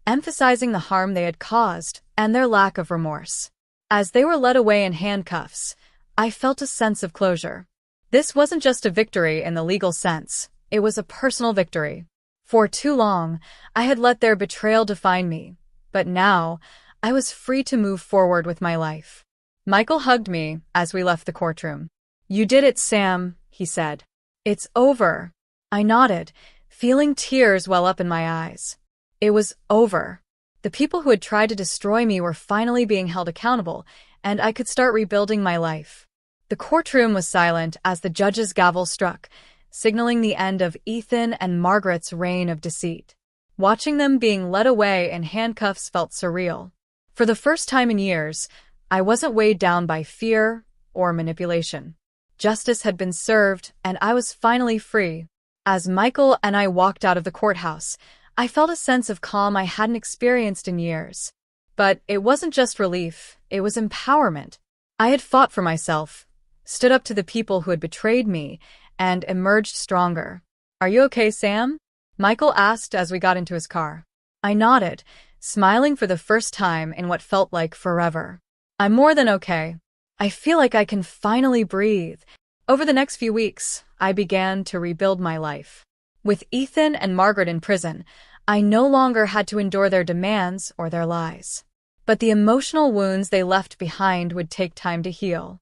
emphasizing the harm they had caused and their lack of remorse. As they were led away in handcuffs, I felt a sense of closure. This wasn't just a victory in the legal sense, it was a personal victory. For too long, I had let their betrayal define me, but now I was free to move forward with my life. Michael hugged me as we left the courtroom. "You did it, Sam," he said. "It's over." I nodded, feeling tears well up in my eyes. It was over. The people who had tried to destroy me were finally being held accountable, and I could start rebuilding my life. The courtroom was silent as the judge's gavel struck, signaling the end of Ethan and Margaret's reign of deceit. Watching them being led away in handcuffs felt surreal. For the first time in years, I wasn't weighed down by fear or manipulation. Justice had been served, and I was finally free. As Michael and I walked out of the courthouse, I felt a sense of calm I hadn't experienced in years. But it wasn't just relief, it was empowerment. I had fought for myself, stood up to the people who had betrayed me, and emerged stronger. "Are you okay, Sam?" Michael asked as we got into his car. I nodded, smiling for the first time in what felt like forever. I'm more than okay. I feel like I can finally breathe. Over the next few weeks, I began to rebuild my life. With Ethan and Margaret in prison, I no longer had to endure their demands or their lies. But the emotional wounds they left behind would take time to heal.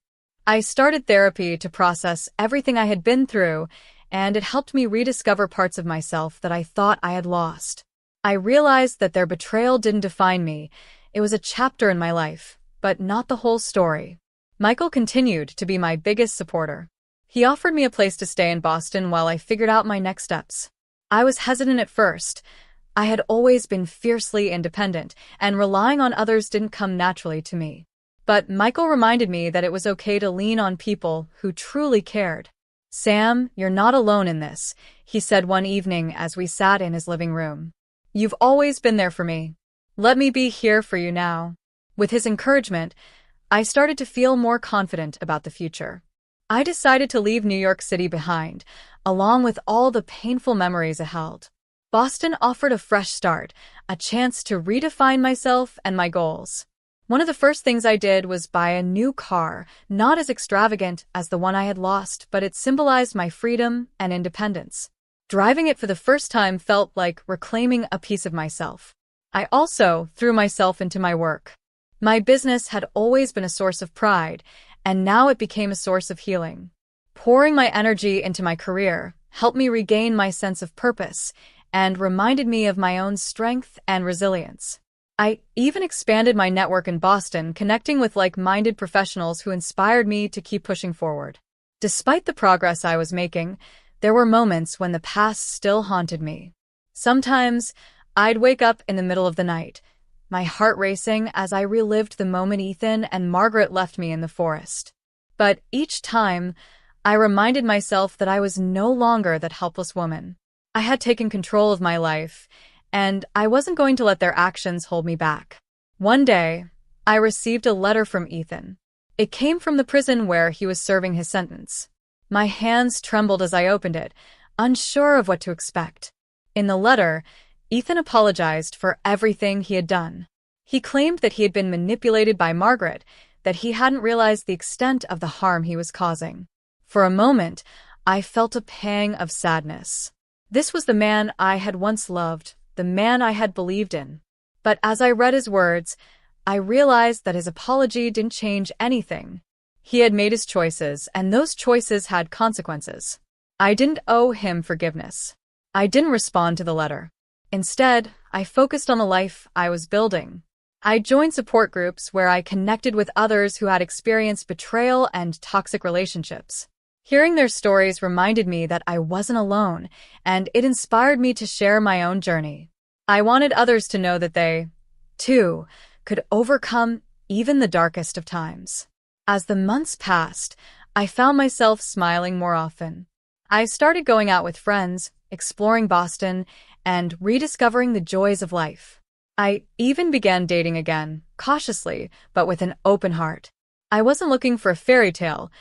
I started therapy to process everything I had been through, and it helped me rediscover parts of myself that I thought I had lost. I realized that their betrayal didn't define me. It was a chapter in my life, but not the whole story. Michael continued to be my biggest supporter. He offered me a place to stay in Boston while I figured out my next steps. I was hesitant at first. I had always been fiercely independent, and relying on others didn't come naturally to me. But Michael reminded me that it was okay to lean on people who truly cared. "Sam, you're not alone in this," he said one evening as we sat in his living room. "You've always been there for me. Let me be here for you now." With his encouragement, I started to feel more confident about the future. I decided to leave New York City behind, along with all the painful memories it held. Boston offered a fresh start, a chance to redefine myself and my goals. One of the first things I did was buy a new car, not as extravagant as the one I had lost, but it symbolized my freedom and independence. Driving it for the first time felt like reclaiming a piece of myself. I also threw myself into my work. My business had always been a source of pride, and now it became a source of healing. Pouring my energy into my career helped me regain my sense of purpose and reminded me of my own strength and resilience. I even expanded my network in Boston, connecting with like-minded professionals who inspired me to keep pushing forward. Despite the progress I was making, there were moments when the past still haunted me. Sometimes, I'd wake up in the middle of the night, my heart racing as I relived the moment Ethan and Margaret left me in the forest. But each time, I reminded myself that I was no longer that helpless woman. I had taken control of my life, and I wasn't going to let their actions hold me back. One day, I received a letter from Ethan. It came from the prison where he was serving his sentence. My hands trembled as I opened it, unsure of what to expect. In the letter, Ethan apologized for everything he had done. He claimed that he had been manipulated by Margaret, that he hadn't realized the extent of the harm he was causing. For a moment, I felt a pang of sadness. This was the man I had once loved, the man I had believed in. But as I read his words, I realized that his apology didn't change anything. He had made his choices, and those choices had consequences. I didn't owe him forgiveness. I didn't respond to the letter. Instead, I focused on the life I was building. I joined support groups where I connected with others who had experienced betrayal and toxic relationships. Hearing their stories reminded me that I wasn't alone, and it inspired me to share my own journey. I wanted others to know that they, too, could overcome even the darkest of times. As the months passed, I found myself smiling more often. I started going out with friends, exploring Boston, and rediscovering the joys of life. I even began dating again, cautiously, but with an open heart. I wasn't looking for a fairy tale,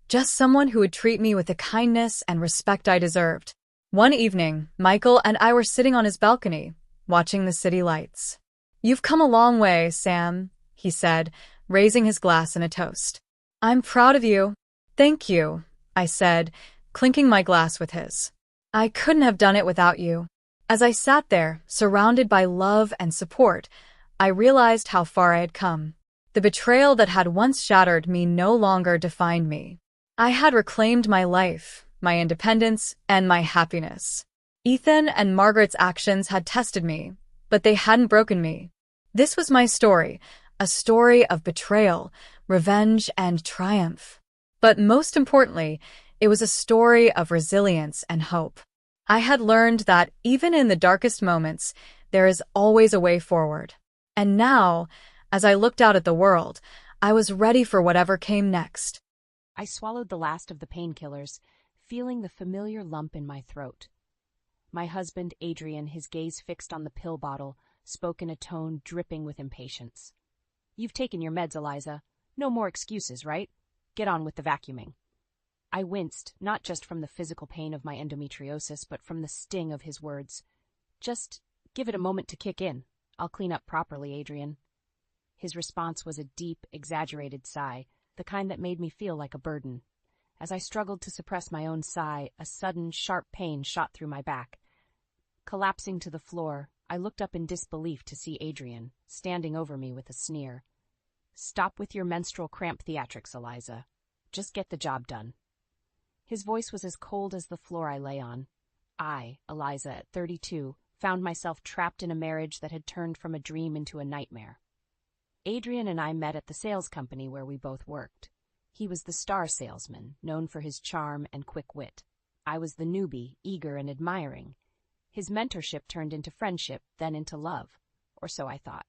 just someone who would treat me with the kindness and respect I deserved. One evening, Michael and I were sitting on his balcony, watching the city lights. "You've come a long way, Sam," he said, raising his glass in a toast. "I'm proud of you." "Thank you," I said, clinking my glass with his. "I couldn't have done it without you." As I sat there, surrounded by love and support, I realized how far I had come. The betrayal that had once shattered me no longer defined me. I had reclaimed my life, my independence, and my happiness. Ethan and Margaret's actions had tested me, but they hadn't broken me. This was my story, a story of betrayal, revenge, and triumph. But most importantly, it was a story of resilience and hope. I had learned that even in the darkest moments, there is always a way forward. And now, as I looked out at the world, I was ready for whatever came next. I swallowed the last of the painkillers, feeling the familiar lump in my throat. My husband, Adrian, his gaze fixed on the pill bottle, spoke in a tone dripping with impatience. "You've taken your meds, Eliza. No more excuses, right? Get on with the vacuuming." I winced, not just from the physical pain of my endometriosis, but from the sting of his words. "Just give it a moment to kick in," I'll clean up properly, Adrian. His response was a deep, exaggerated sigh, the kind that made me feel like a burden. As I struggled to suppress my own sigh, a sudden, sharp pain shot through my back. Collapsing to the floor, I looked up in disbelief to see Adrian, standing over me with a sneer. "Stop with your menstrual cramp theatrics, Eliza. Just get the job done." His voice was as cold as the floor I lay on. I, Eliza, at 32, found myself trapped in a marriage that had turned from a dream into a nightmare. Adrian and I met at the sales company where we both worked. He was the star salesman, known for his charm and quick wit. I was the newbie, eager and admiring. His mentorship turned into friendship, then into love, or so I thought.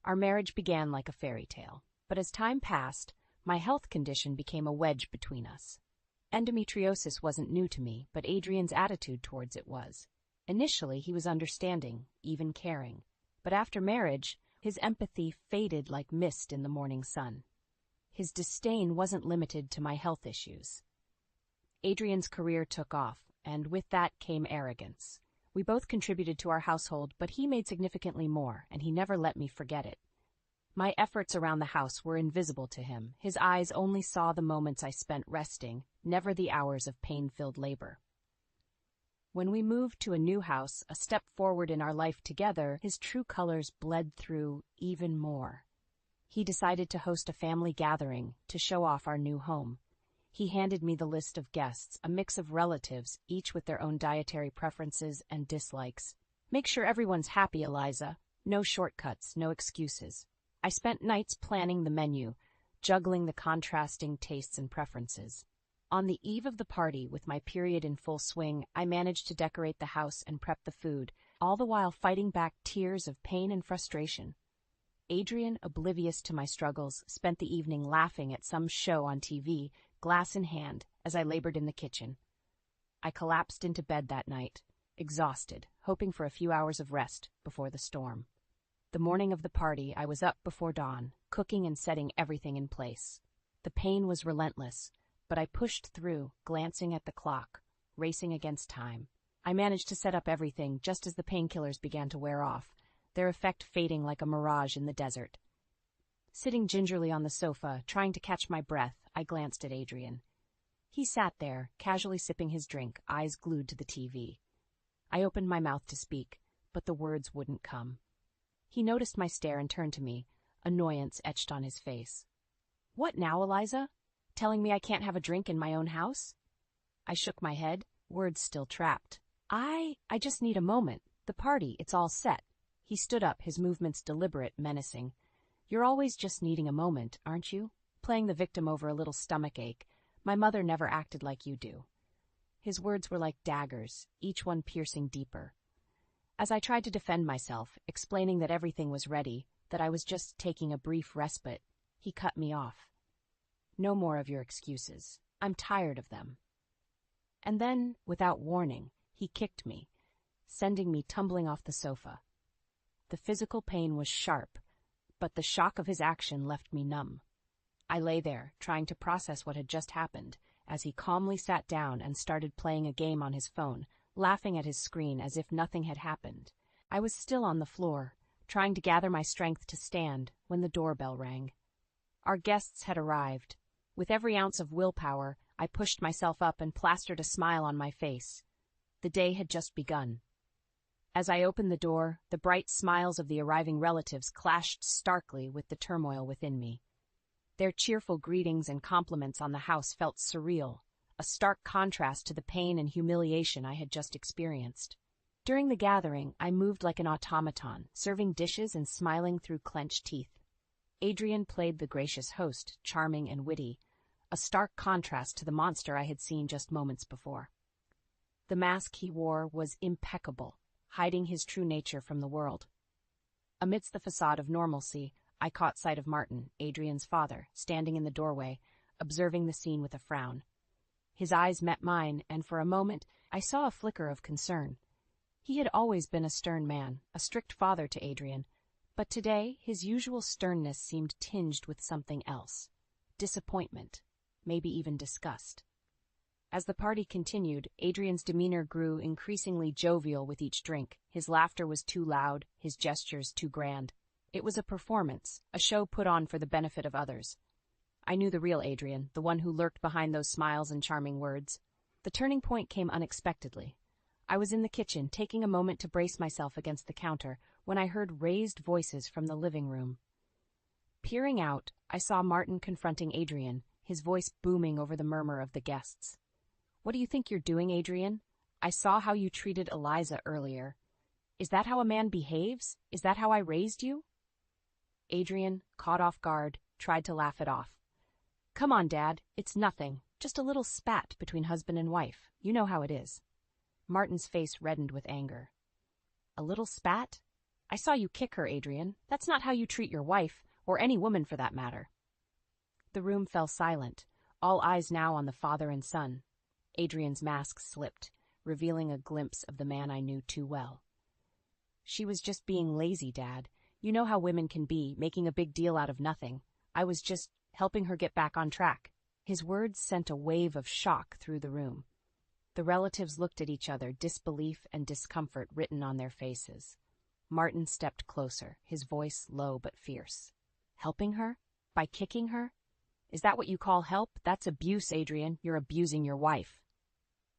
Our marriage began like a fairy tale, but as time passed, my health condition became a wedge between us. Endometriosis wasn't new to me, but Adrian's attitude towards it was. Initially, he was understanding, even caring. But after marriage, his empathy faded like mist in the morning sun. His disdain wasn't limited to my health issues. Adrian's career took off, and with that came arrogance. We both contributed to our household, but he made significantly more, and he never let me forget it. My efforts around the house were invisible to him. His eyes only saw the moments I spent resting, never the hours of pain-filled labor. When we moved to a new house, a step forward in our life together, his true colors bled through even more. He decided to host a family gathering to show off our new home. He handed me the list of guests, a mix of relatives, each with their own dietary preferences and dislikes. "Make sure everyone's happy, Eliza. No shortcuts, no excuses." I spent nights planning the menu, juggling the contrasting tastes and preferences. On the eve of the party, with my period in full swing, I managed to decorate the house and prep the food, all the while fighting back tears of pain and frustration. Adrian, oblivious to my struggles, spent the evening laughing at some show on TV, glass in hand, as I labored in the kitchen. I collapsed into bed that night, exhausted, hoping for a few hours of rest before the storm. The morning of the party, I was up before dawn, cooking and setting everything in place. The pain was relentless, but I pushed through, glancing at the clock, racing against time. I managed to set up everything just as the painkillers began to wear off, their effect fading like a mirage in the desert. Sitting gingerly on the sofa, trying to catch my breath, I glanced at Adrian. He sat there, casually sipping his drink, eyes glued to the TV. I opened my mouth to speak, but the words wouldn't come. He noticed my stare and turned to me, annoyance etched on his face. "What now, Eliza? Telling me I can't have a drink in my own house?" I shook my head, words still trapped. I just need a moment. The party, it's all set." He stood up, his movements deliberate, menacing. "You're always just needing a moment, aren't you? Playing the victim over a little stomach ache. My mother never acted like you do." His words were like daggers, each one piercing deeper. As I tried to defend myself, explaining that everything was ready, that I was just taking a brief respite, he cut me off. "No more of your excuses. I'm tired of them." And then, without warning, he kicked me, sending me tumbling off the sofa. The physical pain was sharp, but the shock of his action left me numb. I lay there, trying to process what had just happened, as he calmly sat down and started playing a game on his phone, laughing at his screen as if nothing had happened. I was still on the floor, trying to gather my strength to stand, when the doorbell rang. Our guests had arrived. With every ounce of willpower, I pushed myself up and plastered a smile on my face. The day had just begun. As I opened the door, the bright smiles of the arriving relatives clashed starkly with the turmoil within me. Their cheerful greetings and compliments on the house felt surreal, a stark contrast to the pain and humiliation I had just experienced. During the gathering, I moved like an automaton, serving dishes and smiling through clenched teeth. Adrian played the gracious host, charming and witty, a stark contrast to the monster I had seen just moments before. The mask he wore was impeccable, hiding his true nature from the world. Amidst the facade of normalcy, I caught sight of Martin, Adrian's father, standing in the doorway, observing the scene with a frown. His eyes met mine, and for a moment I saw a flicker of concern. He had always been a stern man, a strict father to Adrian, but today his usual sternness seemed tinged with something else. Disappointment, maybe even disgust. As the party continued, Adrian's demeanor grew increasingly jovial with each drink. His laughter was too loud, his gestures too grand. It was a performance, a show put on for the benefit of others. I knew the real Adrian, the one who lurked behind those smiles and charming words. The turning point came unexpectedly. I was in the kitchen, taking a moment to brace myself against the counter, when I heard raised voices from the living room. Peering out, I saw Martin confronting Adrian, his voice booming over the murmur of the guests. "What do you think you're doing, Adrian? I saw how you treated Eliza earlier. Is that how a man behaves? Is that how I raised you?" Adrian, caught off guard, tried to laugh it off. "Come on, Dad, it's nothing. Just a little spat between husband and wife. You know how it is." Martin's face reddened with anger. "A little spat? I saw you kick her, Adrian. That's not how you treat your wife, or any woman for that matter." The room fell silent, all eyes now on the father and son. Adrian's mask slipped, revealing a glimpse of the man I knew too well. "She was just being lazy, Dad. You know how women can be, making a big deal out of nothing. I was just helping her get back on track." His words sent a wave of shock through the room. The relatives looked at each other, disbelief and discomfort written on their faces. Martin stepped closer, his voice low but fierce. "Helping her? By kicking her? Is that what you call help? That's abuse, Adrian. You're abusing your wife."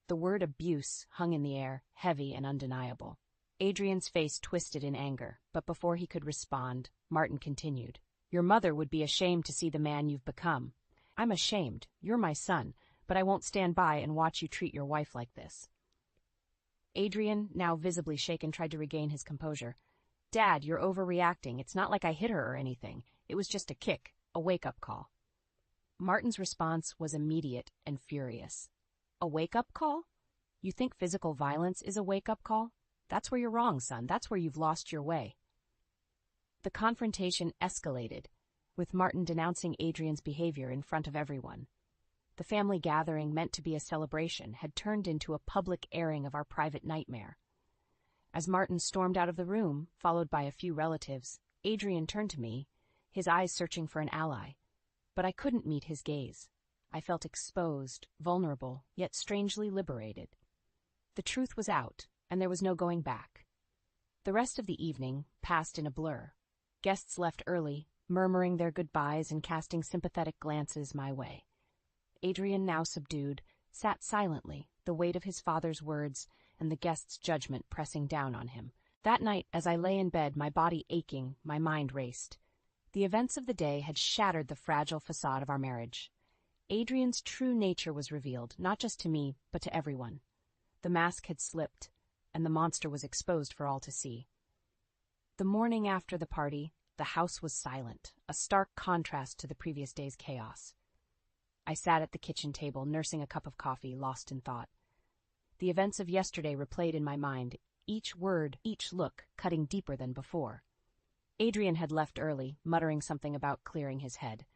The word abuse hung in the air, heavy and undeniable. Adrian's face twisted in anger, but before he could respond, Martin continued. "Your mother would be ashamed to see the man you've become. I'm ashamed. You're my son, but I won't stand by and watch you treat your wife like this." Adrian, now visibly shaken, tried to regain his composure. "Dad, you're overreacting. It's not like I hit her or anything. It was just a kick, a wake-up call." Martin's response was immediate and furious. "A wake-up call? You think physical violence is a wake-up call? That's where you're wrong, son. That's where you've lost your way." The confrontation escalated, with Martin denouncing Adrian's behavior in front of everyone. The family gathering, meant to be a celebration, had turned into a public airing of our private nightmare. As Martin stormed out of the room, followed by a few relatives, Adrian turned to me, his eyes searching for an ally. But I couldn't meet his gaze. I felt exposed, vulnerable, yet strangely liberated. The truth was out, and there was no going back. The rest of the evening passed in a blur. Guests left early, murmuring their goodbyes and casting sympathetic glances my way. Adrian, now subdued, sat silently, the weight of his father's words and the guests' judgment pressing down on him. That night, as I lay in bed, my body aching, my mind raced. The events of the day had shattered the fragile facade of our marriage. Adrian's true nature was revealed, not just to me, but to everyone. The mask had slipped, and the monster was exposed for all to see. The morning after the party, the house was silent, a stark contrast to the previous day's chaos. I sat at the kitchen table, nursing a cup of coffee, lost in thought. The events of yesterday replayed in my mind, each word, each look, cutting deeper than before. Adrian had left early, muttering something about clearing his head.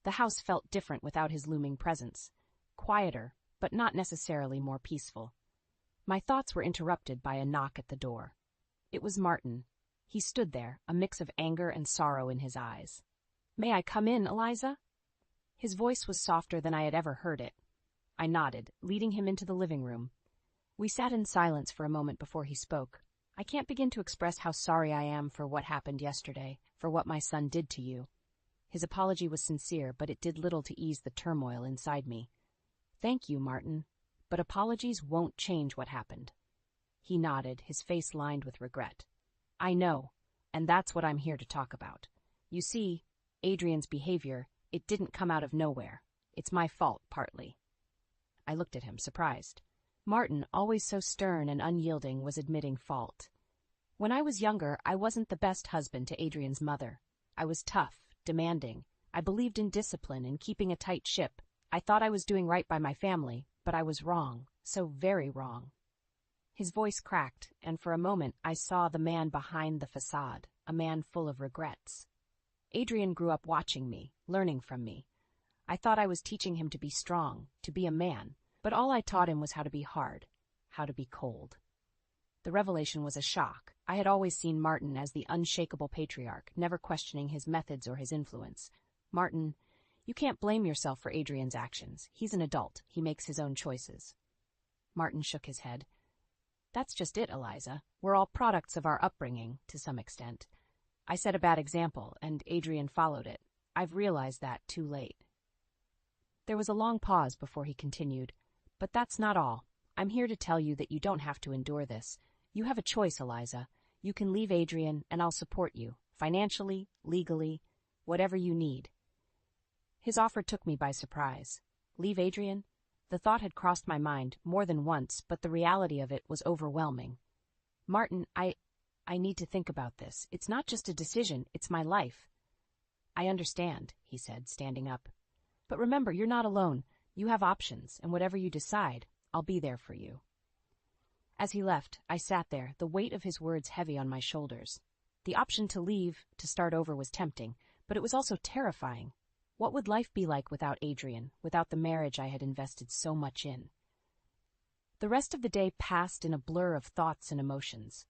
The house felt different without his looming presence. Quieter, but not necessarily more peaceful. My thoughts were interrupted by a knock at the door. It was Martin. He stood there, a mix of anger and sorrow in his eyes. "May I come in, Eliza?" His voice was softer than I had ever heard it. I nodded, leading him into the living room. We sat in silence for a moment before he spoke. "I can't begin to express how sorry I am for what happened yesterday, for what my son did to you." His apology was sincere, but it did little to ease the turmoil inside me. "Thank you, Martin, but apologies won't change what happened." He nodded, his face lined with regret. "I know, and that's what I'm here to talk about. You see, Adrian's behavior, it didn't come out of nowhere. It's my fault, partly." I looked at him, surprised. Martin, always so stern and unyielding, was admitting fault. "When I was younger, I wasn't the best husband to Adrian's mother. I was tough, demanding. I believed in discipline and keeping a tight ship. I thought I was doing right by my family, but I was wrong, so very wrong." His voice cracked, and for a moment I saw the man behind the facade, a man full of regrets. Adrian grew up watching me, learning from me. I thought I was teaching him to be strong, to be a man, but all I taught him was how to be hard, how to be cold. The revelation was a shock. I had always seen Martin as the unshakable patriarch, never questioning his methods or his influence. Martin, You can't blame yourself for Adrian's actions. He's an adult. He makes his own choices. Martin shook his head. That's just it, Eliza. We're all products of our upbringing, to some extent. I set a bad example, and Adrian followed it. I've realized that too late. There was a long pause before he continued. But that's not all. I'm here to tell you that you don't have to endure this. You have a choice, Eliza. You can leave Adrian, and I'll support you, financially, legally, whatever you need. His offer took me by surprise. Leave Adrian? The thought had crossed my mind more than once, but the reality of it was overwhelming. Martin, I need to think about this. It's not just a decision, it's my life. I understand, he said, standing up. But remember, you're not alone. You have options, and whatever you decide, I'll be there for you. As he left, I sat there, the weight of his words heavy on my shoulders. The option to leave, to start over, was tempting, but it was also terrifying. What would life be like without Adrian, without the marriage I had invested so much in? The rest of the day passed in a blur of thoughts and emotions.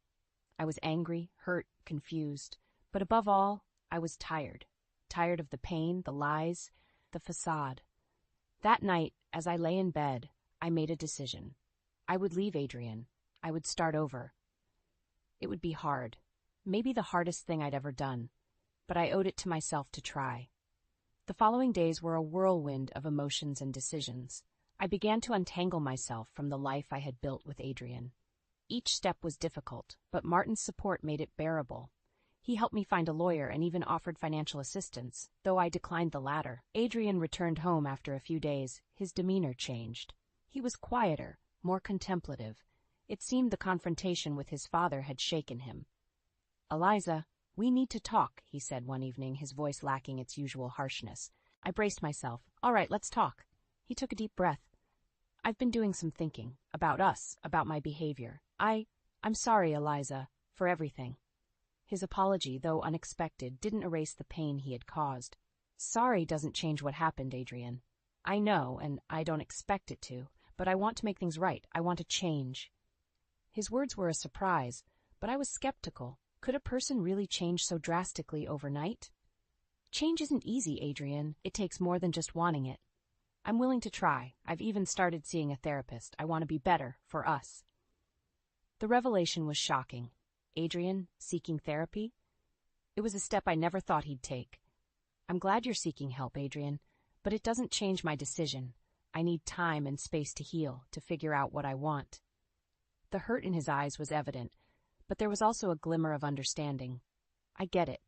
I was angry, hurt, confused, but above all, I was tired. Tired of the pain, the lies, the facade. That night, as I lay in bed, I made a decision. I would leave Adrian. I would start over. It would be hard, maybe the hardest thing I'd ever done, but I owed it to myself to try. The following days were a whirlwind of emotions and decisions. I began to untangle myself from the life I had built with Adrian. Each step was difficult, but Martin's support made it bearable. He helped me find a lawyer and even offered financial assistance, though I declined the latter. Adrian returned home after a few days. His demeanor changed. He was quieter, more contemplative. It seemed the confrontation with his father had shaken him. Eliza, we need to talk, he said one evening, his voice lacking its usual harshness. I braced myself. All right, let's talk. He took a deep breath. I've been doing some thinking. About us, about my behavior. I'm sorry, Eliza, for everything. His apology, though unexpected, didn't erase the pain he had caused. Sorry doesn't change what happened, Adrian. I know, and I don't expect it to, but I want to make things right. I want to change. His words were a surprise, but I was skeptical. Could a person really change so drastically overnight? Change isn't easy, Adrian. It takes more than just wanting it. I'm willing to try. I've even started seeing a therapist. I want to be better for us. The revelation was shocking. Adrian, seeking therapy? It was a step I never thought he'd take. I'm glad you're seeking help, Adrian, but it doesn't change my decision. I need time and space to heal, to figure out what I want. The hurt in his eyes was evident, but there was also a glimmer of understanding. I get it.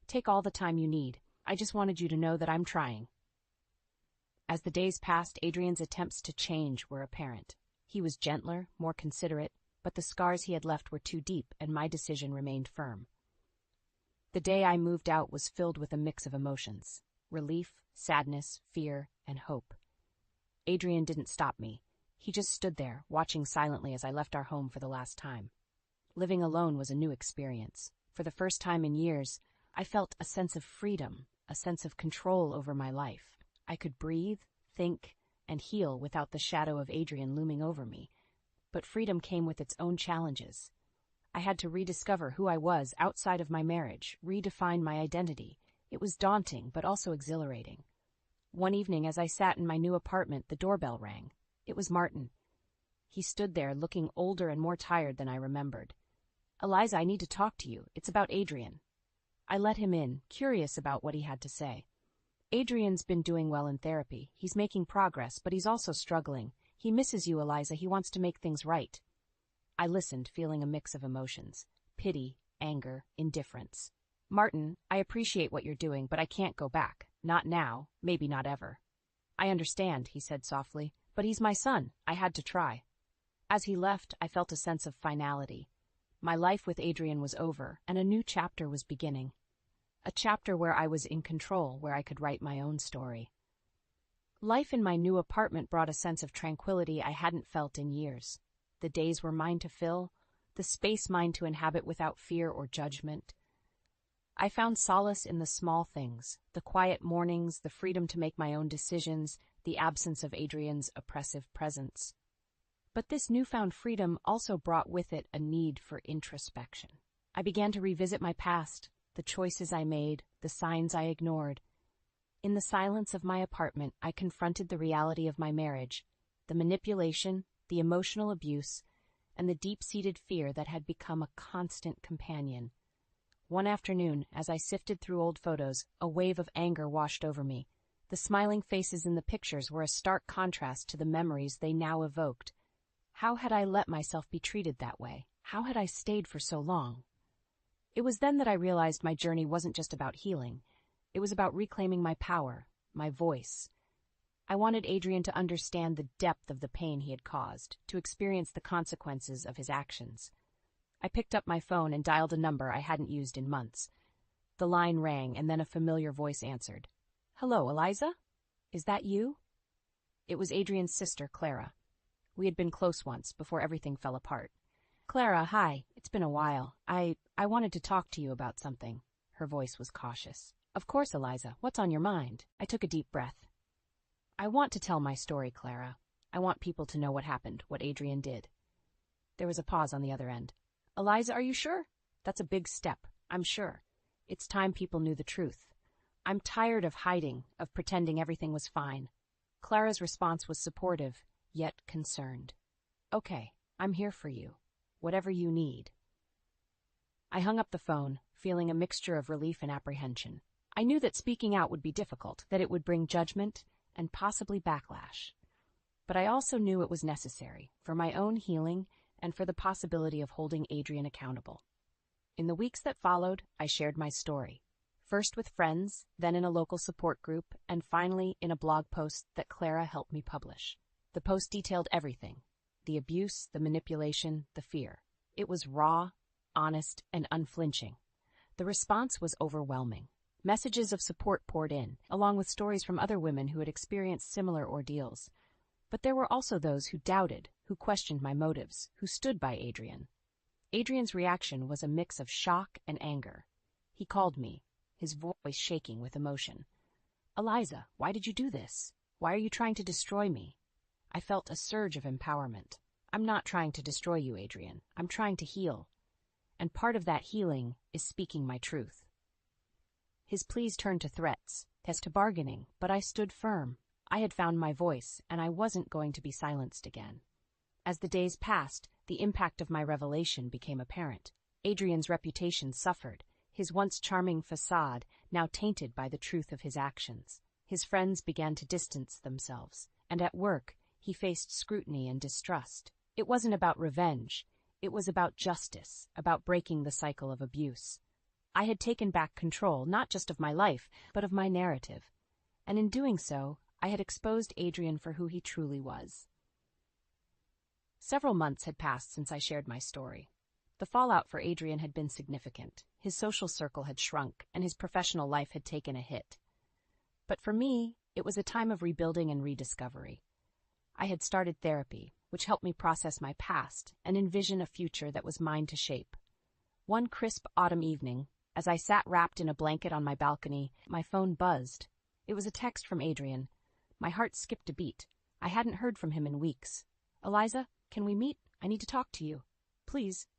Take all the time you need. I just wanted you to know that I'm trying. As the days passed, Adrian's attempts to change were apparent. He was gentler, more considerate, but the scars he had left were too deep, and my decision remained firm. The day I moved out was filled with a mix of emotions: relief, sadness, fear, and hope. Adrian didn't stop me. He just stood there, watching silently as I left our home for the last time. Living alone was a new experience. For the first time in years, I felt a sense of freedom, a sense of control over my life. I could breathe, think, and heal without the shadow of Adrian looming over me. But freedom came with its own challenges. I had to rediscover who I was outside of my marriage, redefine my identity. It was daunting, but also exhilarating. One evening, as I sat in my new apartment, the doorbell rang. It was Martin. He stood there, looking older and more tired than I remembered. Eliza, I need to talk to you. It's about Adrian. I let him in, curious about what he had to say. Adrian's been doing well in therapy. He's making progress, but he's also struggling. He misses you, Eliza. He wants to make things right. I listened, feeling a mix of emotions: pity, anger, indifference. Martin, I appreciate what you're doing, but I can't go back. Not now, maybe not ever. I understand, he said softly, but he's my son. I had to try. As he left, I felt a sense of finality. My life with Adrian was over, and a new chapter was beginning. A chapter where I was in control, where I could write my own story. Life in my new apartment brought a sense of tranquility I hadn't felt in years. The days were mine to fill, the space mine to inhabit without fear or judgment. I found solace in the small things: the quiet mornings, the freedom to make my own decisions, the absence of Adrian's oppressive presence. But this newfound freedom also brought with it a need for introspection. I began to revisit my past, the choices I made, the signs I ignored. In the silence of my apartment, I confronted the reality of my marriage, the manipulation, the emotional abuse, and the deep-seated fear that had become a constant companion. One afternoon, as I sifted through old photos, a wave of anger washed over me. The smiling faces in the pictures were a stark contrast to the memories they now evoked. How had I let myself be treated that way? How had I stayed for so long? It was then that I realized my journey wasn't just about healing. It was about reclaiming my power, my voice. I wanted Adrian to understand the depth of the pain he had caused, to experience the consequences of his actions. I picked up my phone and dialed a number I hadn't used in months. The line rang, and then a familiar voice answered. "Hello, Eliza? Is that you?" It was Adrian's sister, Clara. We had been close once, before everything fell apart. "Clara, hi. It's been a while. I wanted to talk to you about something." Her voice was cautious. "Of course, Eliza. What's on your mind?" I took a deep breath. "I want to tell my story, Clara. I want people to know what happened, what Adrian did." There was a pause on the other end. "Eliza, are you sure? That's a big step, I'm sure. It's time people knew the truth. I'm tired of hiding, of pretending everything was fine." Clara's response was supportive, yet concerned. "Okay, I'm here for you. Whatever you need." I hung up the phone, feeling a mixture of relief and apprehension. I knew that speaking out would be difficult, that it would bring judgment and possibly backlash. But I also knew it was necessary, for my own healing and for the possibility of holding Adrian accountable. In the weeks that followed, I shared my story. First with friends, then in a local support group, and finally in a blog post that Clara helped me publish. The post detailed everything: the abuse, the manipulation, the fear. It was raw, honest, and unflinching. The response was overwhelming. Messages of support poured in, along with stories from other women who had experienced similar ordeals. But there were also those who doubted, who questioned my motives, who stood by Adrian. Adrian's reaction was a mix of shock and anger. He called me, his voice shaking with emotion. "Eliza, why did you do this? Why are you trying to destroy me?" I felt a surge of empowerment. "I'm not trying to destroy you, Adrian. I'm trying to heal. And part of that healing is speaking my truth." His pleas turned to threats, to bargaining, but I stood firm. I had found my voice, and I wasn't going to be silenced again. As the days passed, the impact of my revelation became apparent. Adrian's reputation suffered, his once charming facade now tainted by the truth of his actions. His friends began to distance themselves, and at work he faced scrutiny and distrust. It wasn't about revenge. It was about justice, about breaking the cycle of abuse. I had taken back control, not just of my life, but of my narrative. And in doing so, I had exposed Adrian for who he truly was. Several months had passed since I shared my story. The fallout for Adrian had been significant. His social circle had shrunk, and his professional life had taken a hit. But for me, it was a time of rebuilding and rediscovery. I had started therapy, which helped me process my past and envision a future that was mine to shape. One crisp autumn evening, as I sat wrapped in a blanket on my balcony, my phone buzzed. It was a text from Adrian. My heart skipped a beat. I hadn't heard from him in weeks. "Eliza, can we meet? I need to talk to you. Please."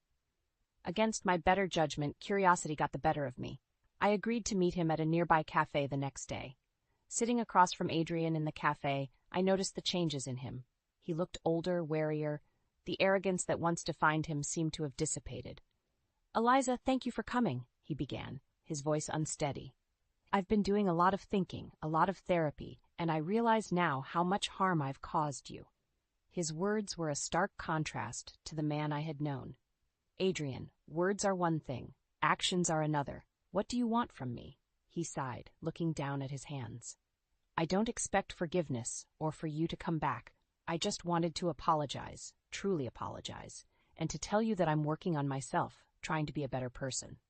Against my better judgment, curiosity got the better of me. I agreed to meet him at a nearby cafe the next day. Sitting across from Adrian in the cafe, I noticed the changes in him. He looked older, warier. The arrogance that once defined him seemed to have dissipated. "Eliza, thank you for coming," he began, his voice unsteady. "I've been doing a lot of thinking, a lot of therapy, and I realize now how much harm I've caused you." His words were a stark contrast to the man I had known. "Adrian, words are one thing, actions are another. What do you want from me?" He sighed, looking down at his hands. "I don't expect forgiveness or for you to come back. I just wanted to apologize, truly apologize, and to tell you that I'm working on myself, trying to be a better person."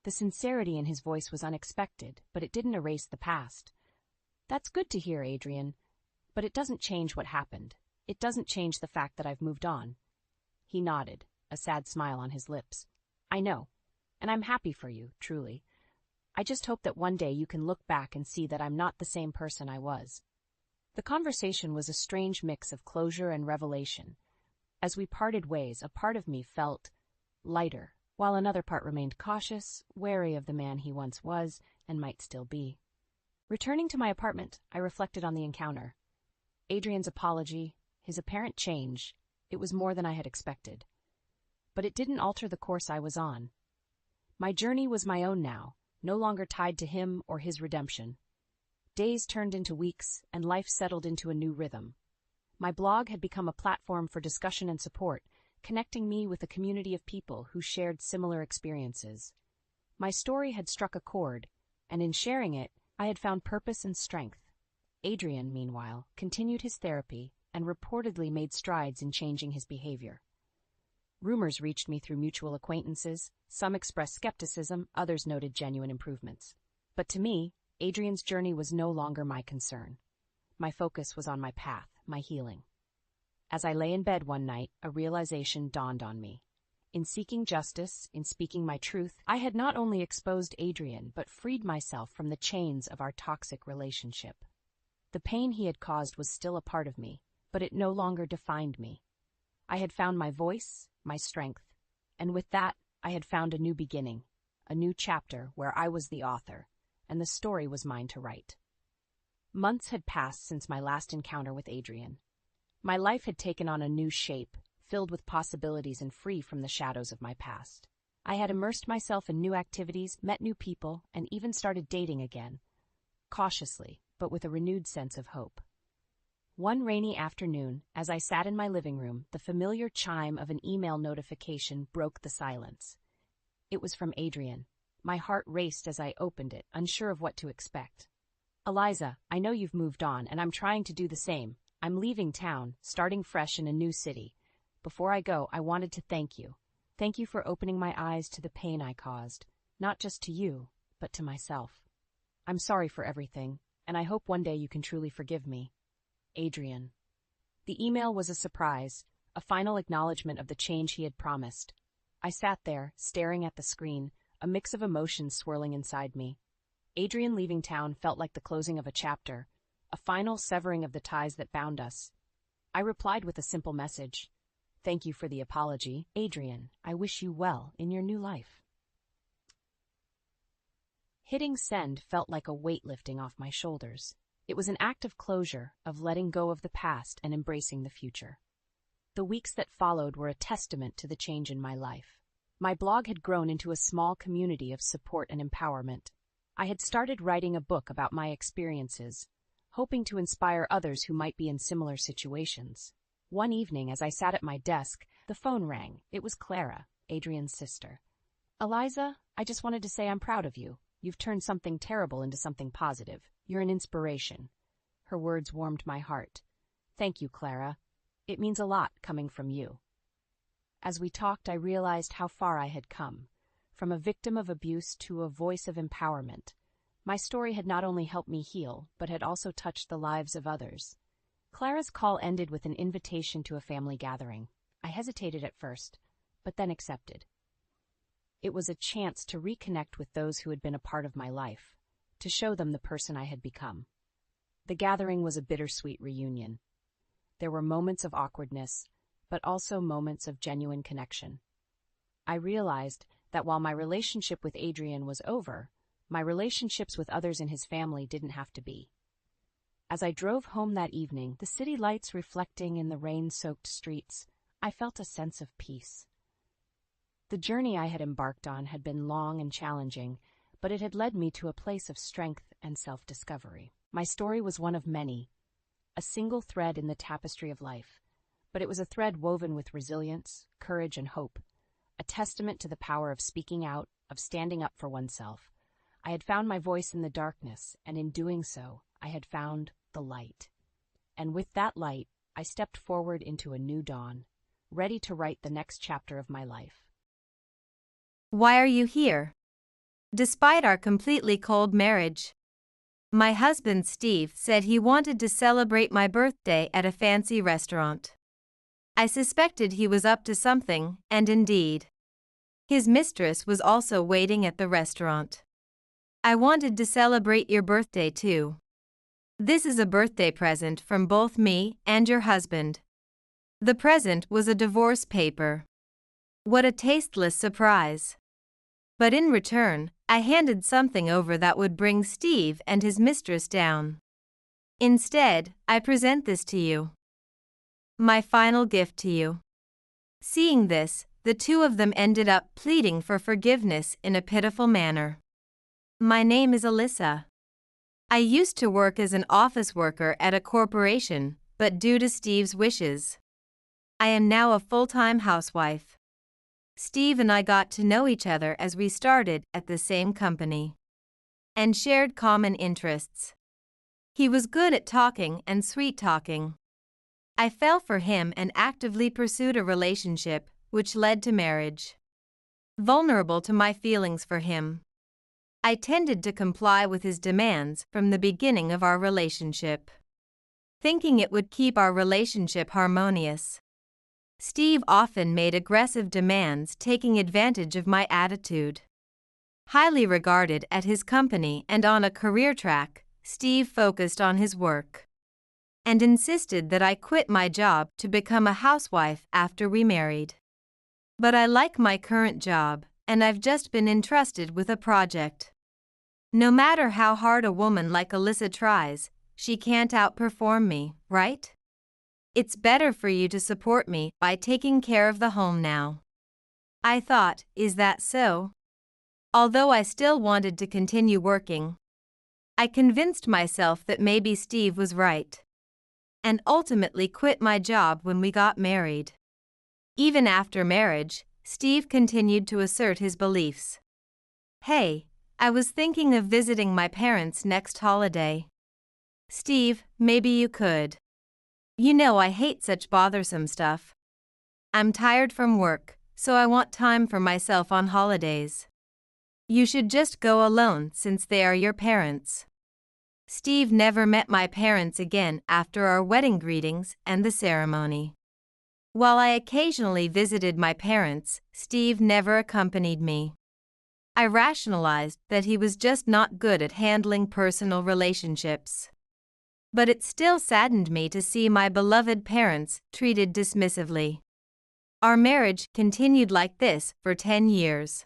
The sincerity in his voice was unexpected, but it didn't erase the past. "That's good to hear, Adrian, but it doesn't change what happened. It doesn't change the fact that I've moved on." He nodded, a sad smile on his lips. "I know, and I'm happy for you, truly. I just hope that one day you can look back and see that I'm not the same person I was." The conversation was a strange mix of closure and revelation. As we parted ways, a part of me felt lighter, while another part remained cautious, wary of the man he once was and might still be. Returning to my apartment, I reflected on the encounter. Adrian's apology, his apparent change, it was more than I had expected. But it didn't alter the course I was on. My journey was my own now, no longer tied to him or his redemption. Days turned into weeks, and life settled into a new rhythm. My blog had become a platform for discussion and support, connecting me with a community of people who shared similar experiences. My story had struck a chord, and in sharing it, I had found purpose and strength. Adrian, meanwhile, continued his therapy and reportedly made strides in changing his behavior. Rumors reached me through mutual acquaintances. Some expressed skepticism, others noted genuine improvements. But to me, Adrian's journey was no longer my concern. My focus was on my path, my healing. As I lay in bed one night, a realization dawned on me. In seeking justice, in speaking my truth, I had not only exposed Adrian, but freed myself from the chains of our toxic relationship. The pain he had caused was still a part of me, but it no longer defined me. I had found my voice, my strength, and with that, I had found a new beginning, a new chapter where I was the author, and the story was mine to write. Months had passed since my last encounter with Adrian. My life had taken on a new shape, filled with possibilities and free from the shadows of my past. I had immersed myself in new activities, met new people, and even started dating again, cautiously, but with a renewed sense of hope. One rainy afternoon, as I sat in my living room, the familiar chime of an email notification broke the silence. It was from Adrian. My heart raced as I opened it, unsure of what to expect. "Eliza, I know you've moved on, and I'm trying to do the same. I'm leaving town, starting fresh in a new city. Before I go, I wanted to thank you. Thank you for opening my eyes to the pain I caused, not just to you, but to myself. I'm sorry for everything, and I hope one day you can truly forgive me. Adrian." The email was a surprise, a final acknowledgement of the change he had promised. I sat there, staring at the screen, a mix of emotions swirling inside me. Adrian leaving town felt like the closing of a chapter, a final severing of the ties that bound us. I replied with a simple message. "Thank you for the apology, Adrian. I wish you well in your new life." Hitting send felt like a weight lifting off my shoulders. It was an act of closure, of letting go of the past and embracing the future. The weeks that followed were a testament to the change in my life. My blog had grown into a small community of support and empowerment. I had started writing a book about my experiences, hoping to inspire others who might be in similar situations. One evening, as I sat at my desk, the phone rang. It was Clara, Adrian's sister. "Eliza, I just wanted to say I'm proud of you. You've turned something terrible into something positive. You're an inspiration." Her words warmed my heart. "Thank you, Clara. It means a lot coming from you." As we talked, I realized how far I had come. From a victim of abuse to a voice of empowerment. My story had not only helped me heal, but had also touched the lives of others. Clara's call ended with an invitation to a family gathering. I hesitated at first, but then accepted. It was a chance to reconnect with those who had been a part of my life, to show them the person I had become. The gathering was a bittersweet reunion. There were moments of awkwardness, but also moments of genuine connection. I realized that while my relationship with Adrian was over, my relationships with others in his family didn't have to be. As I drove home that evening, the city lights reflecting in the rain-soaked streets, I felt a sense of peace. The journey I had embarked on had been long and challenging, but it had led me to a place of strength and self-discovery. My story was one of many, a single thread in the tapestry of life, but it was a thread woven with resilience, courage, and hope, a testament to the power of speaking out, of standing up for oneself. I had found my voice in the darkness, and in doing so, I had found the light. And with that light, I stepped forward into a new dawn, ready to write the next chapter of my life. Why are you here? Despite our completely cold marriage, my husband Steve said he wanted to celebrate my birthday at a fancy restaurant. I suspected he was up to something, and indeed, his mistress was also waiting at the restaurant. "I wanted to celebrate your birthday too. This is a birthday present from both me and your husband." The present was a divorce paper. What a tasteless surprise. But in return, I handed something over that would bring Steve and his mistress down. Instead, I present this to you. My final gift to you. Seeing this, the two of them ended up pleading for forgiveness in a pitiful manner. My name is Alyssa. I used to work as an office worker at a corporation, but due to Steve's wishes, I am now a full-time housewife. Steve and I got to know each other as we started at the same company and shared common interests. He was good at talking and sweet-talking. I fell for him and actively pursued a relationship, which led to marriage. Vulnerable to my feelings for him, I tended to comply with his demands from the beginning of our relationship, thinking it would keep our relationship harmonious. Steve often made aggressive demands, taking advantage of my attitude. Highly regarded at his company and on a career track, Steve focused on his work and insisted that I quit my job to become a housewife after we married. But I like my current job, and I've just been entrusted with a project. No matter how hard a woman like Alyssa tries, she can't outperform me, right? It's better for you to support me by taking care of the home now. I thought, is that so? Although I still wanted to continue working, I convinced myself that maybe Steve was right, and ultimately quit my job when we got married. Even after marriage, Steve continued to assert his beliefs. Hey, I was thinking of visiting my parents next holiday. Steve, maybe you could. You know I hate such bothersome stuff. I'm tired from work, so I want time for myself on holidays. You should just go alone since they are your parents. Steve never met my parents again after our wedding greetings and the ceremony. While I occasionally visited my parents, Steve never accompanied me. I rationalized that he was just not good at handling personal relationships. But it still saddened me to see my beloved parents treated dismissively. Our marriage continued like this for 10 years.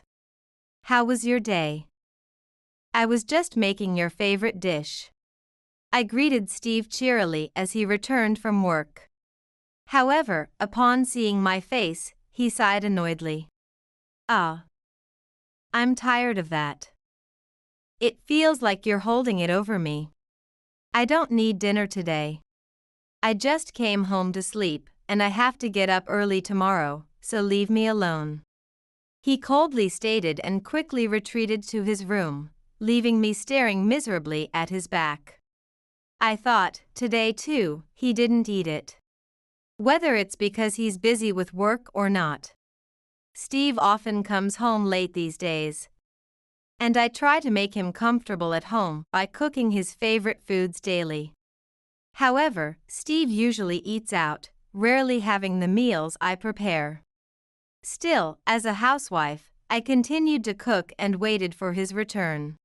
How was your day? I was just making your favorite dish. I greeted Steve cheerily as he returned from work. However, upon seeing my face, he sighed annoyedly. Ah. I'm tired of that. It feels like you're holding it over me. I don't need dinner today. I just came home to sleep, and I have to get up early tomorrow, so leave me alone. He coldly stated and quickly retreated to his room, leaving me staring miserably at his back. I thought, today too, he didn't eat it. Whether it's because he's busy with work or not. Steve often comes home late these days, and I try to make him comfortable at home by cooking his favorite foods daily. However, Steve usually eats out, rarely having the meals I prepare. Still, as a housewife, I continued to cook and waited for his return.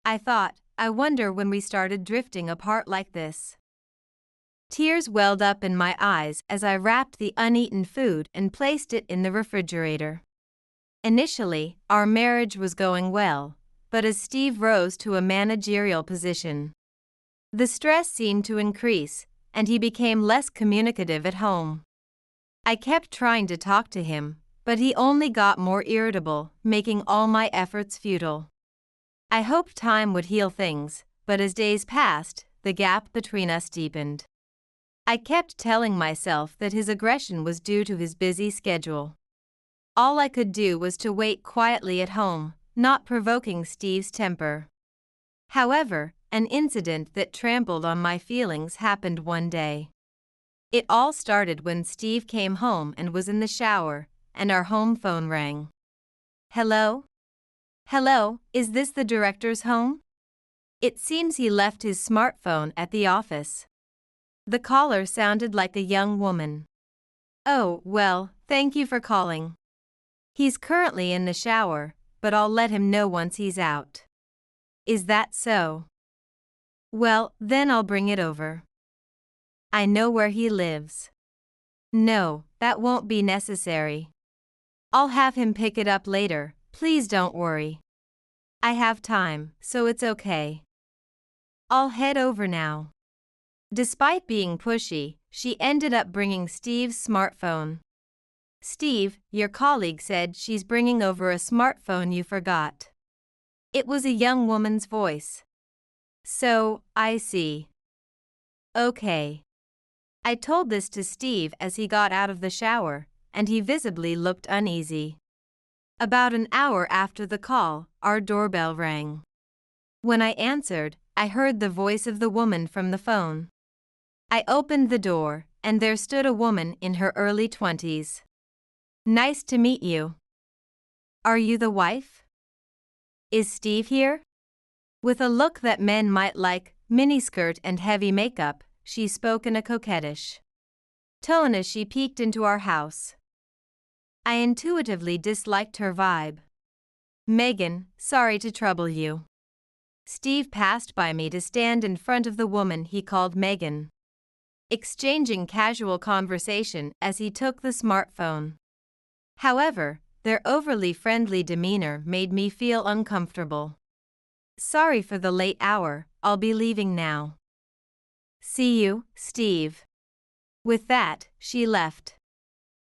I thought, I wonder when we started drifting apart like this. Tears welled up in my eyes as I wrapped the uneaten food and placed it in the refrigerator. Initially, our marriage was going well, but as Steve rose to a managerial position, the stress seemed to increase, and he became less communicative at home. I kept trying to talk to him, but he only got more irritable, making all my efforts futile. I hoped time would heal things, but as days passed, the gap between us deepened. I kept telling myself that his aggression was due to his busy schedule. All I could do was to wait quietly at home, not provoking Steve's temper. However, an incident that trampled on my feelings happened one day. It all started when Steve came home and was in the shower, and our home phone rang. Hello? Hello, is this the director's home? It seems he left his smartphone at the office. The caller sounded like a young woman. Oh, well, thank you for calling. He's currently in the shower, but I'll let him know once he's out. Is that so? Well, then I'll bring it over. I know where he lives. No, that won't be necessary. I'll have him pick it up later, please don't worry. I have time, so it's okay. I'll head over now. Despite being pushy, she ended up bringing Steve's smartphone. Steve, your colleague said she's bringing over a smartphone you forgot. It was a young woman's voice. So, I see. Okay. I told this to Steve as he got out of the shower, and he visibly looked uneasy. About an hour after the call, our doorbell rang. When I answered, I heard the voice of the woman from the phone. I opened the door, and there stood a woman in her early 20s. Nice to meet you. Are you the wife? Is Steve here? With a look that men might like, miniskirt and heavy makeup, she spoke in a coquettish tone as she peeked into our house. I intuitively disliked her vibe. Megan, sorry to trouble you. Steve passed by me to stand in front of the woman he called Megan, exchanging casual conversation as he took the smartphone. However, their overly friendly demeanor made me feel uncomfortable. Sorry for the late hour, I'll be leaving now. See you, Steve. With that, she left.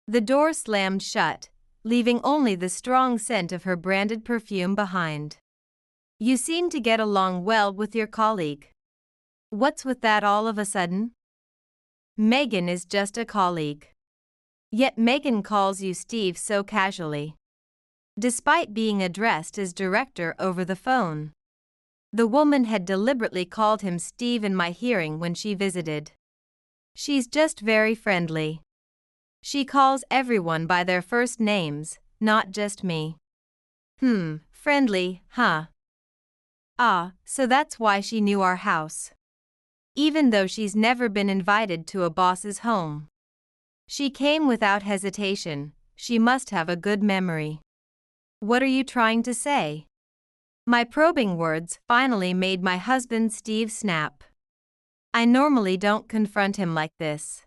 The door slammed shut, leaving only the strong scent of her branded perfume behind. You seem to get along well with your colleague. What's with that all of a sudden? Megan is just a colleague. Yet Megan calls you Steve so casually. Despite being addressed as director over the phone, the woman had deliberately called him Steve in my hearing when she visited. She's just very friendly. She calls everyone by their first names, not just me. Friendly, huh? Ah, so that's why she knew our house. Even though she's never been invited to a boss's home. She came without hesitation, she must have a good memory. What are you trying to say? My probing words finally made my husband Steve snap. I normally don't confront him like this.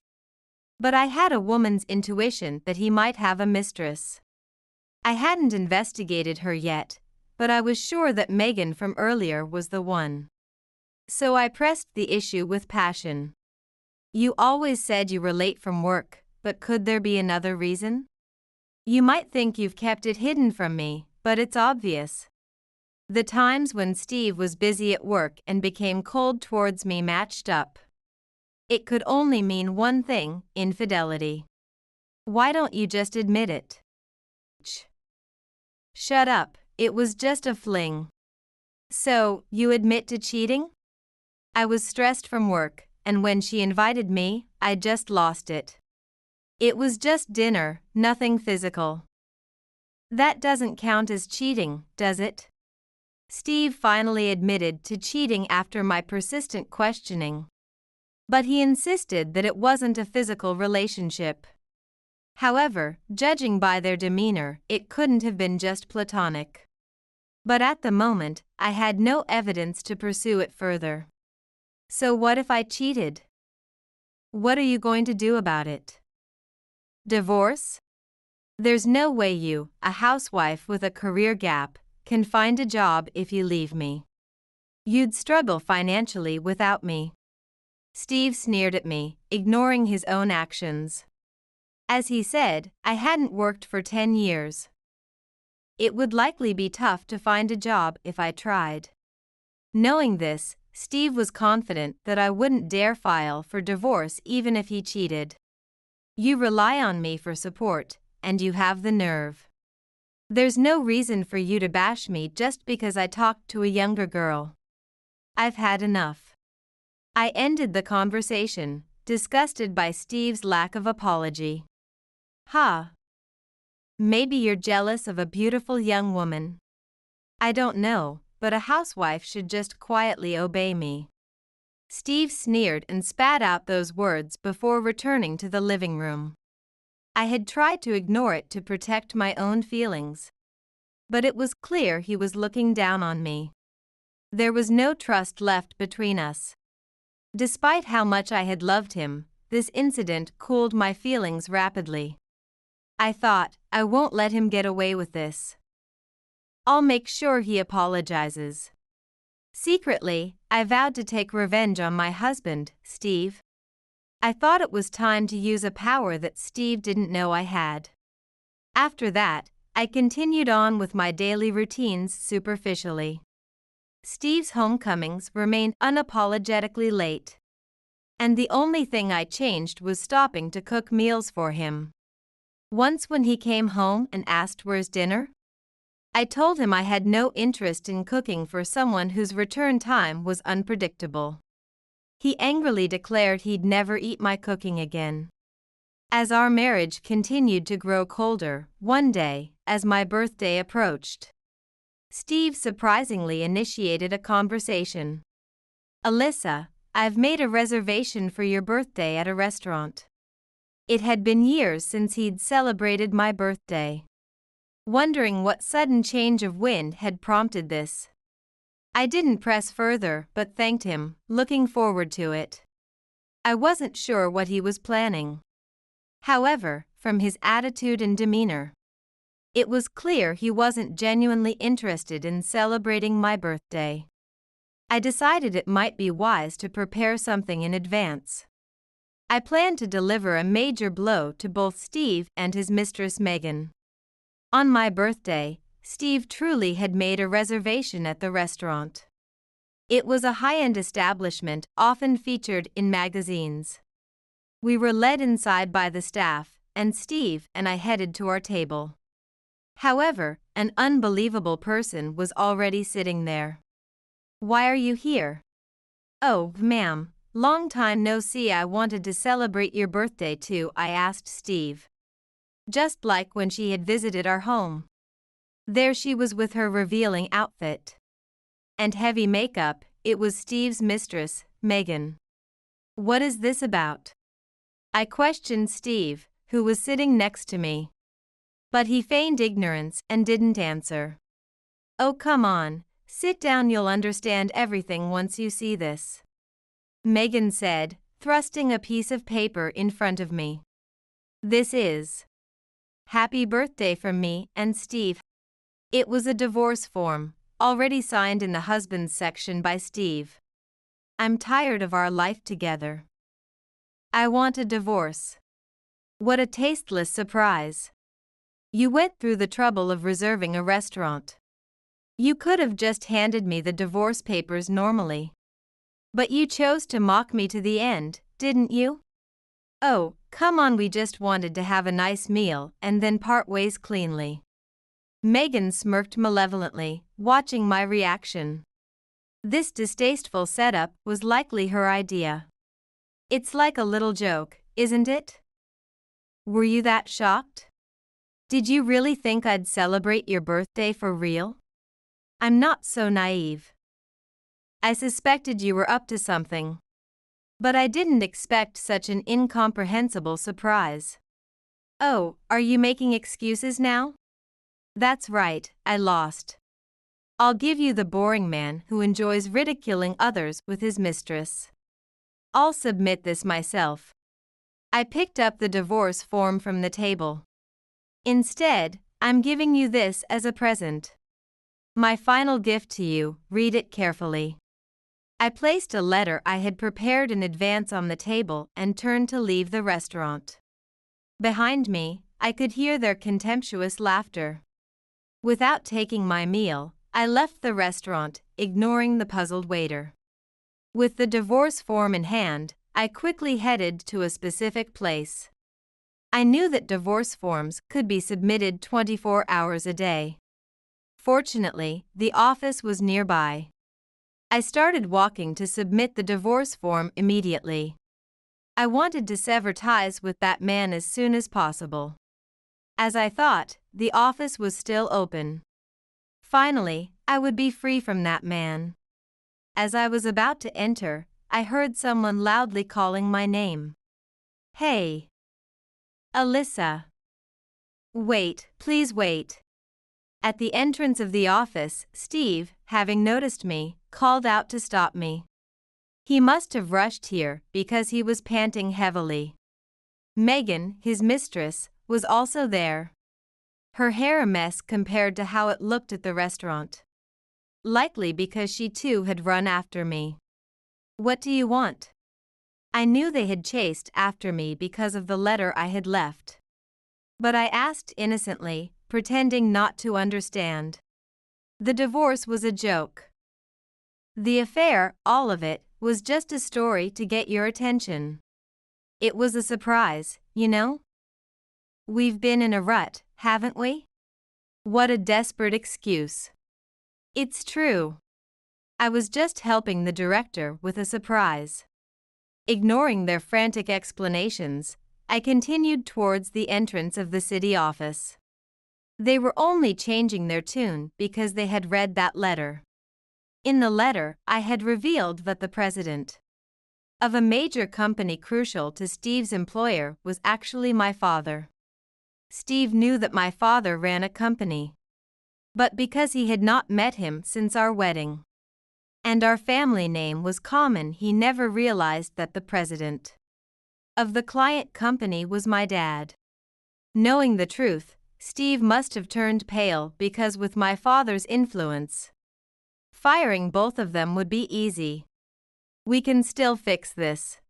But I had a woman's intuition that he might have a mistress. I hadn't investigated her yet, but I was sure that Megan from earlier was the one. So I pressed the issue with passion. You always said you were late from work, but could there be another reason? You might think you've kept it hidden from me, but it's obvious. The times when Steve was busy at work and became cold towards me matched up. It could only mean one thing, infidelity. Why don't you just admit it? Shut up, it was just a fling. So, you admit to cheating? I was stressed from work, and when she invited me, I just lost it. It was just dinner, nothing physical. That doesn't count as cheating, does it? Steve finally admitted to cheating after my persistent questioning. But he insisted that it wasn't a physical relationship. However, judging by their demeanor, it couldn't have been just platonic. But at the moment, I had no evidence to pursue it further. So what if I cheated? What are you going to do about it? Divorce? There's no way you, a housewife with a career gap, can find a job if you leave me. You'd struggle financially without me. Steve sneered at me, ignoring his own actions. As he said, I hadn't worked for 10 years. It would likely be tough to find a job if I tried. Knowing this, Steve was confident that I wouldn't dare file for divorce even if he cheated. You rely on me for support, and you have the nerve. There's no reason for you to bash me just because I talked to a younger girl. I've had enough. I ended the conversation, disgusted by Steve's lack of apology. Maybe you're jealous of a beautiful young woman. I don't know, but a housewife should just quietly obey me. Steve sneered and spat out those words before returning to the living room. I had tried to ignore it to protect my own feelings. But it was clear he was looking down on me. There was no trust left between us. Despite how much I had loved him, this incident cooled my feelings rapidly. I thought, I won't let him get away with this. I'll make sure he apologizes. Secretly, I vowed to take revenge on my husband, Steve. I thought it was time to use a power that Steve didn't know I had. After that, I continued on with my daily routines superficially. Steve's homecomings remained unapologetically late. And the only thing I changed was stopping to cook meals for him. Once when he came home and asked where's dinner, I told him I had no interest in cooking for someone whose return time was unpredictable. He angrily declared he'd never eat my cooking again. As our marriage continued to grow colder, one day, as my birthday approached, Steve surprisingly initiated a conversation. "Alyssa, I've made a reservation for your birthday at a restaurant." It had been years since he'd celebrated my birthday. Wondering what sudden change of wind had prompted this, I didn't press further but thanked him, looking forward to it. I wasn't sure what he was planning. However, from his attitude and demeanor, it was clear he wasn't genuinely interested in celebrating my birthday. I decided it might be wise to prepare something in advance. I planned to deliver a major blow to both Steve and his mistress Megan. On my birthday, Steve truly had made a reservation at the restaurant. It was a high-end establishment often featured in magazines. We were led inside by the staff, and Steve and I headed to our table. However, an unbelievable person was already sitting there. "Why are you here?" "Oh, ma'am, long time no see. I wanted to celebrate your birthday too," I asked Steve. Just like when she had visited our home. There she was with her revealing outfit and heavy makeup. It was Steve's mistress, Megan. "What is this about?" I questioned Steve, who was sitting next to me. But he feigned ignorance and didn't answer. "Oh, come on, sit down. You'll understand everything once you see this," Megan said, thrusting a piece of paper in front of me. "This is happy birthday from me and Steve." It was a divorce form, already signed in the husband's section by Steve. "I'm tired of our life together. I want a divorce." What a tasteless surprise. "You went through the trouble of reserving a restaurant. You could have just handed me the divorce papers normally. But you chose to mock me to the end, didn't you?" "Oh, come on, we just wanted to have a nice meal and then part ways cleanly." Megan smirked malevolently, watching my reaction. This distasteful setup was likely her idea. It's like a little joke, isn't it? Were you that shocked? Did you really think I'd celebrate your birthday for real? I'm not so naive. I suspected you were up to something. But I didn't expect such an incomprehensible surprise. "Oh, are you making excuses now?" "That's right, I lost. I'll give you the boring man who enjoys ridiculing others with his mistress. I'll submit this myself." I picked up the divorce form from the table. "Instead, I'm giving you this as a present. My final gift to you. Read it carefully." I placed a letter I had prepared in advance on the table and turned to leave the restaurant. Behind me, I could hear their contemptuous laughter. Without taking my meal, I left the restaurant, ignoring the puzzled waiter. With the divorce form in hand, I quickly headed to a specific place. I knew that divorce forms could be submitted 24 hours a day. Fortunately, the office was nearby. I started walking to submit the divorce form immediately. I wanted to sever ties with that man as soon as possible. As I thought, the office was still open. Finally, I would be free from that man. As I was about to enter, I heard someone loudly calling my name. "Hey! Alyssa! Wait, please wait." At the entrance of the office, Steve, having noticed me, called out to stop me. He must have rushed here because he was panting heavily. Megan, his mistress, was also there. her hair a mess compared to how it looked at the restaurant. Likely because she too had run after me. "What do you want?" I knew they had chased after me because of the letter I had left. But I asked innocently, pretending not to understand. The divorce was a joke. The affair, all of it, was just a story to get your attention. It was a surprise, you know? We've been in a rut, haven't we? What a desperate excuse. It's true. I was just helping the director with a surprise. Ignoring their frantic explanations, I continued towards the entrance of the city office. They were only changing their tune because they had read that letter. In the letter, I had revealed that the president of a major company crucial to Steve's employer was actually my father. Steve knew that my father ran a company. But because he had not met him since our wedding, and our family name was common, he never realized that the president of the client company was my dad. Knowing the truth, Steve must have turned pale because with my father's influence, firing both of them would be easy. We can still fix this.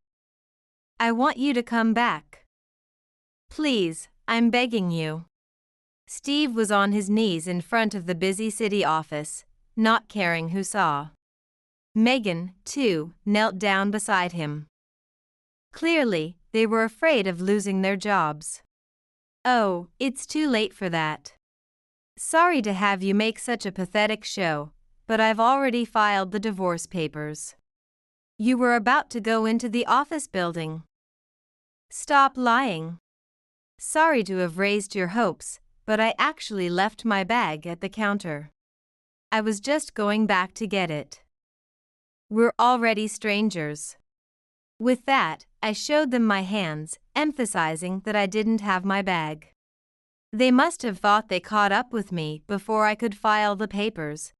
I want you to come back. Please, I'm begging you. Steve was on his knees in front of the busy city office, not caring who saw. Megan, too, knelt down beside him. Clearly, they were afraid of losing their jobs. "Oh, it's too late for that. Sorry to have you make such a pathetic show, but I've already filed the divorce papers. You were about to go into the office building." "Stop lying. Sorry to have raised your hopes, but I actually left my bag at the counter. I was just going back to get it. We're already strangers." With that, I showed them my hands, emphasizing that I didn't have my bag. They must have thought they caught up with me before I could file the papers.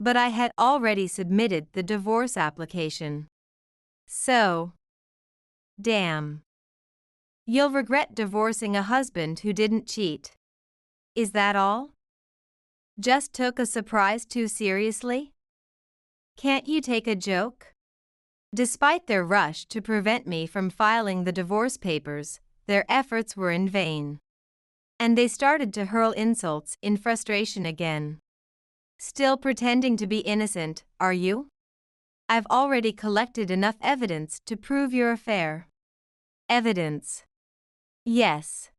But I had already submitted the divorce application. So, damn. You'll regret divorcing a husband who didn't cheat. Is that all? Just took a surprise too seriously? Can't you take a joke? Despite their rush to prevent me from filing the divorce papers, their efforts were in vain. And they started to hurl insults in frustration again. "Still pretending to be innocent, are you? I've already collected enough evidence to prove your affair." "Evidence?" "Yes.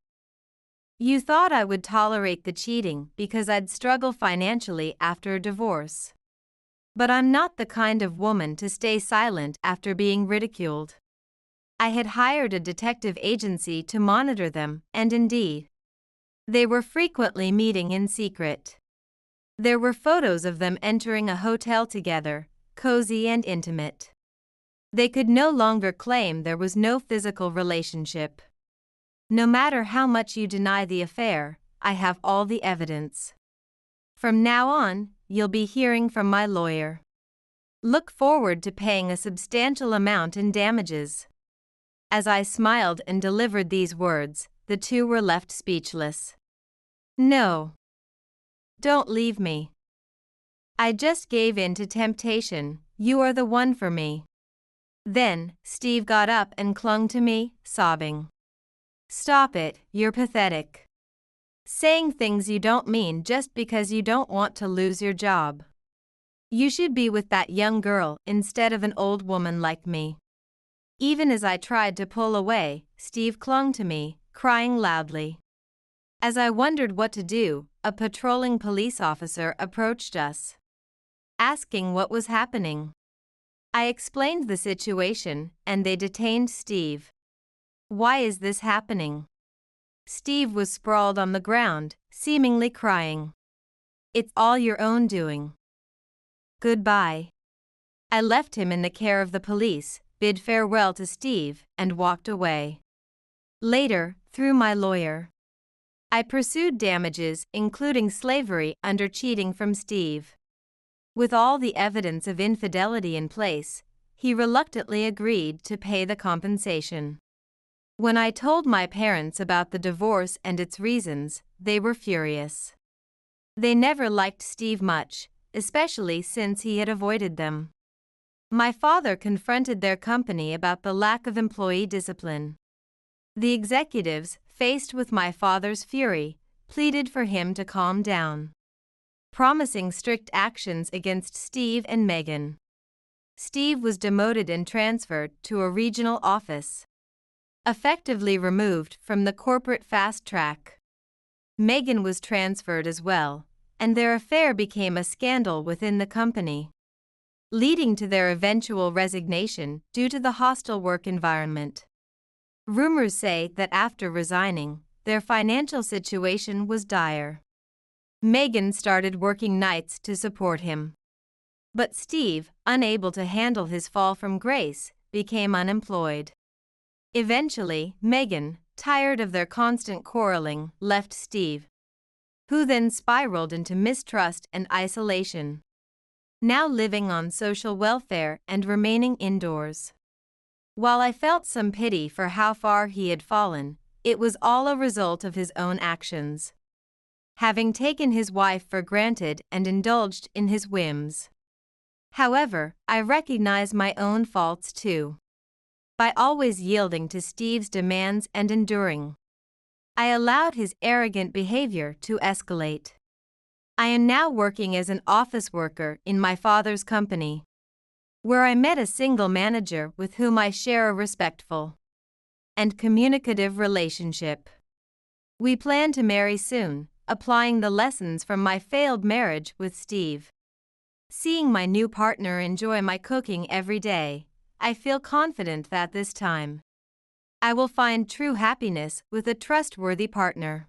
You thought I would tolerate the cheating because I'd struggle financially after a divorce. But I'm not the kind of woman to stay silent after being ridiculed. I had hired a detective agency to monitor them, and indeed, they were frequently meeting in secret. There were photos of them entering a hotel together, cozy and intimate. They could no longer claim there was no physical relationship. No matter how much you deny the affair, I have all the evidence. From now on, you'll be hearing from my lawyer. Look forward to paying a substantial amount in damages." As I smiled and delivered these words, the two were left speechless. "No. Don't leave me. I just gave in to temptation. You are the one for me." Then, Steve got up and clung to me, sobbing. "Stop it, you're pathetic. Saying things you don't mean just because you don't want to lose your job. You should be with that young girl instead of an old woman like me." Even as I tried to pull away, Steve clung to me, crying loudly. As I wondered what to do, a patrolling police officer approached us, asking what was happening. I explained the situation, and they detained Steve. "Why is this happening?" Steve was sprawled on the ground, seemingly crying. "It's all your own doing. Goodbye." I left him in the care of the police, bid farewell to Steve, and walked away. Later, through my lawyer, I pursued damages, including slavery under cheating from Steve. With all the evidence of infidelity in place, he reluctantly agreed to pay the compensation. When I told my parents about the divorce and its reasons, they were furious. They never liked Steve much, especially since he had avoided them. My father confronted their company about the lack of employee discipline. The executives, faced with my father's fury, pleaded for him to calm down, promising strict actions against Steve and Megan. Steve was demoted and transferred to a regional office, effectively removed from the corporate fast track. Megan was transferred as well, and their affair became a scandal within the company, leading to their eventual resignation due to the hostile work environment. Rumors say that after resigning, their financial situation was dire. Megan started working nights to support him. But Steve, unable to handle his fall from grace, became unemployed. Eventually, Megan, tired of their constant quarreling, left Steve, who then spiraled into mistrust and isolation, now living on social welfare and remaining indoors. While I felt some pity for how far he had fallen, it was all a result of his own actions, having taken his wife for granted and indulged in his whims. However, I recognize my own faults too. By always yielding to Steve's demands and enduring, I allowed his arrogant behavior to escalate. I am now working as an office worker in my father's company, where I met a single manager with whom I share a respectful and communicative relationship. We plan to marry soon, applying the lessons from my failed marriage with Steve. Seeing my new partner enjoy my cooking every day, I feel confident that this time I will find true happiness with a trustworthy partner.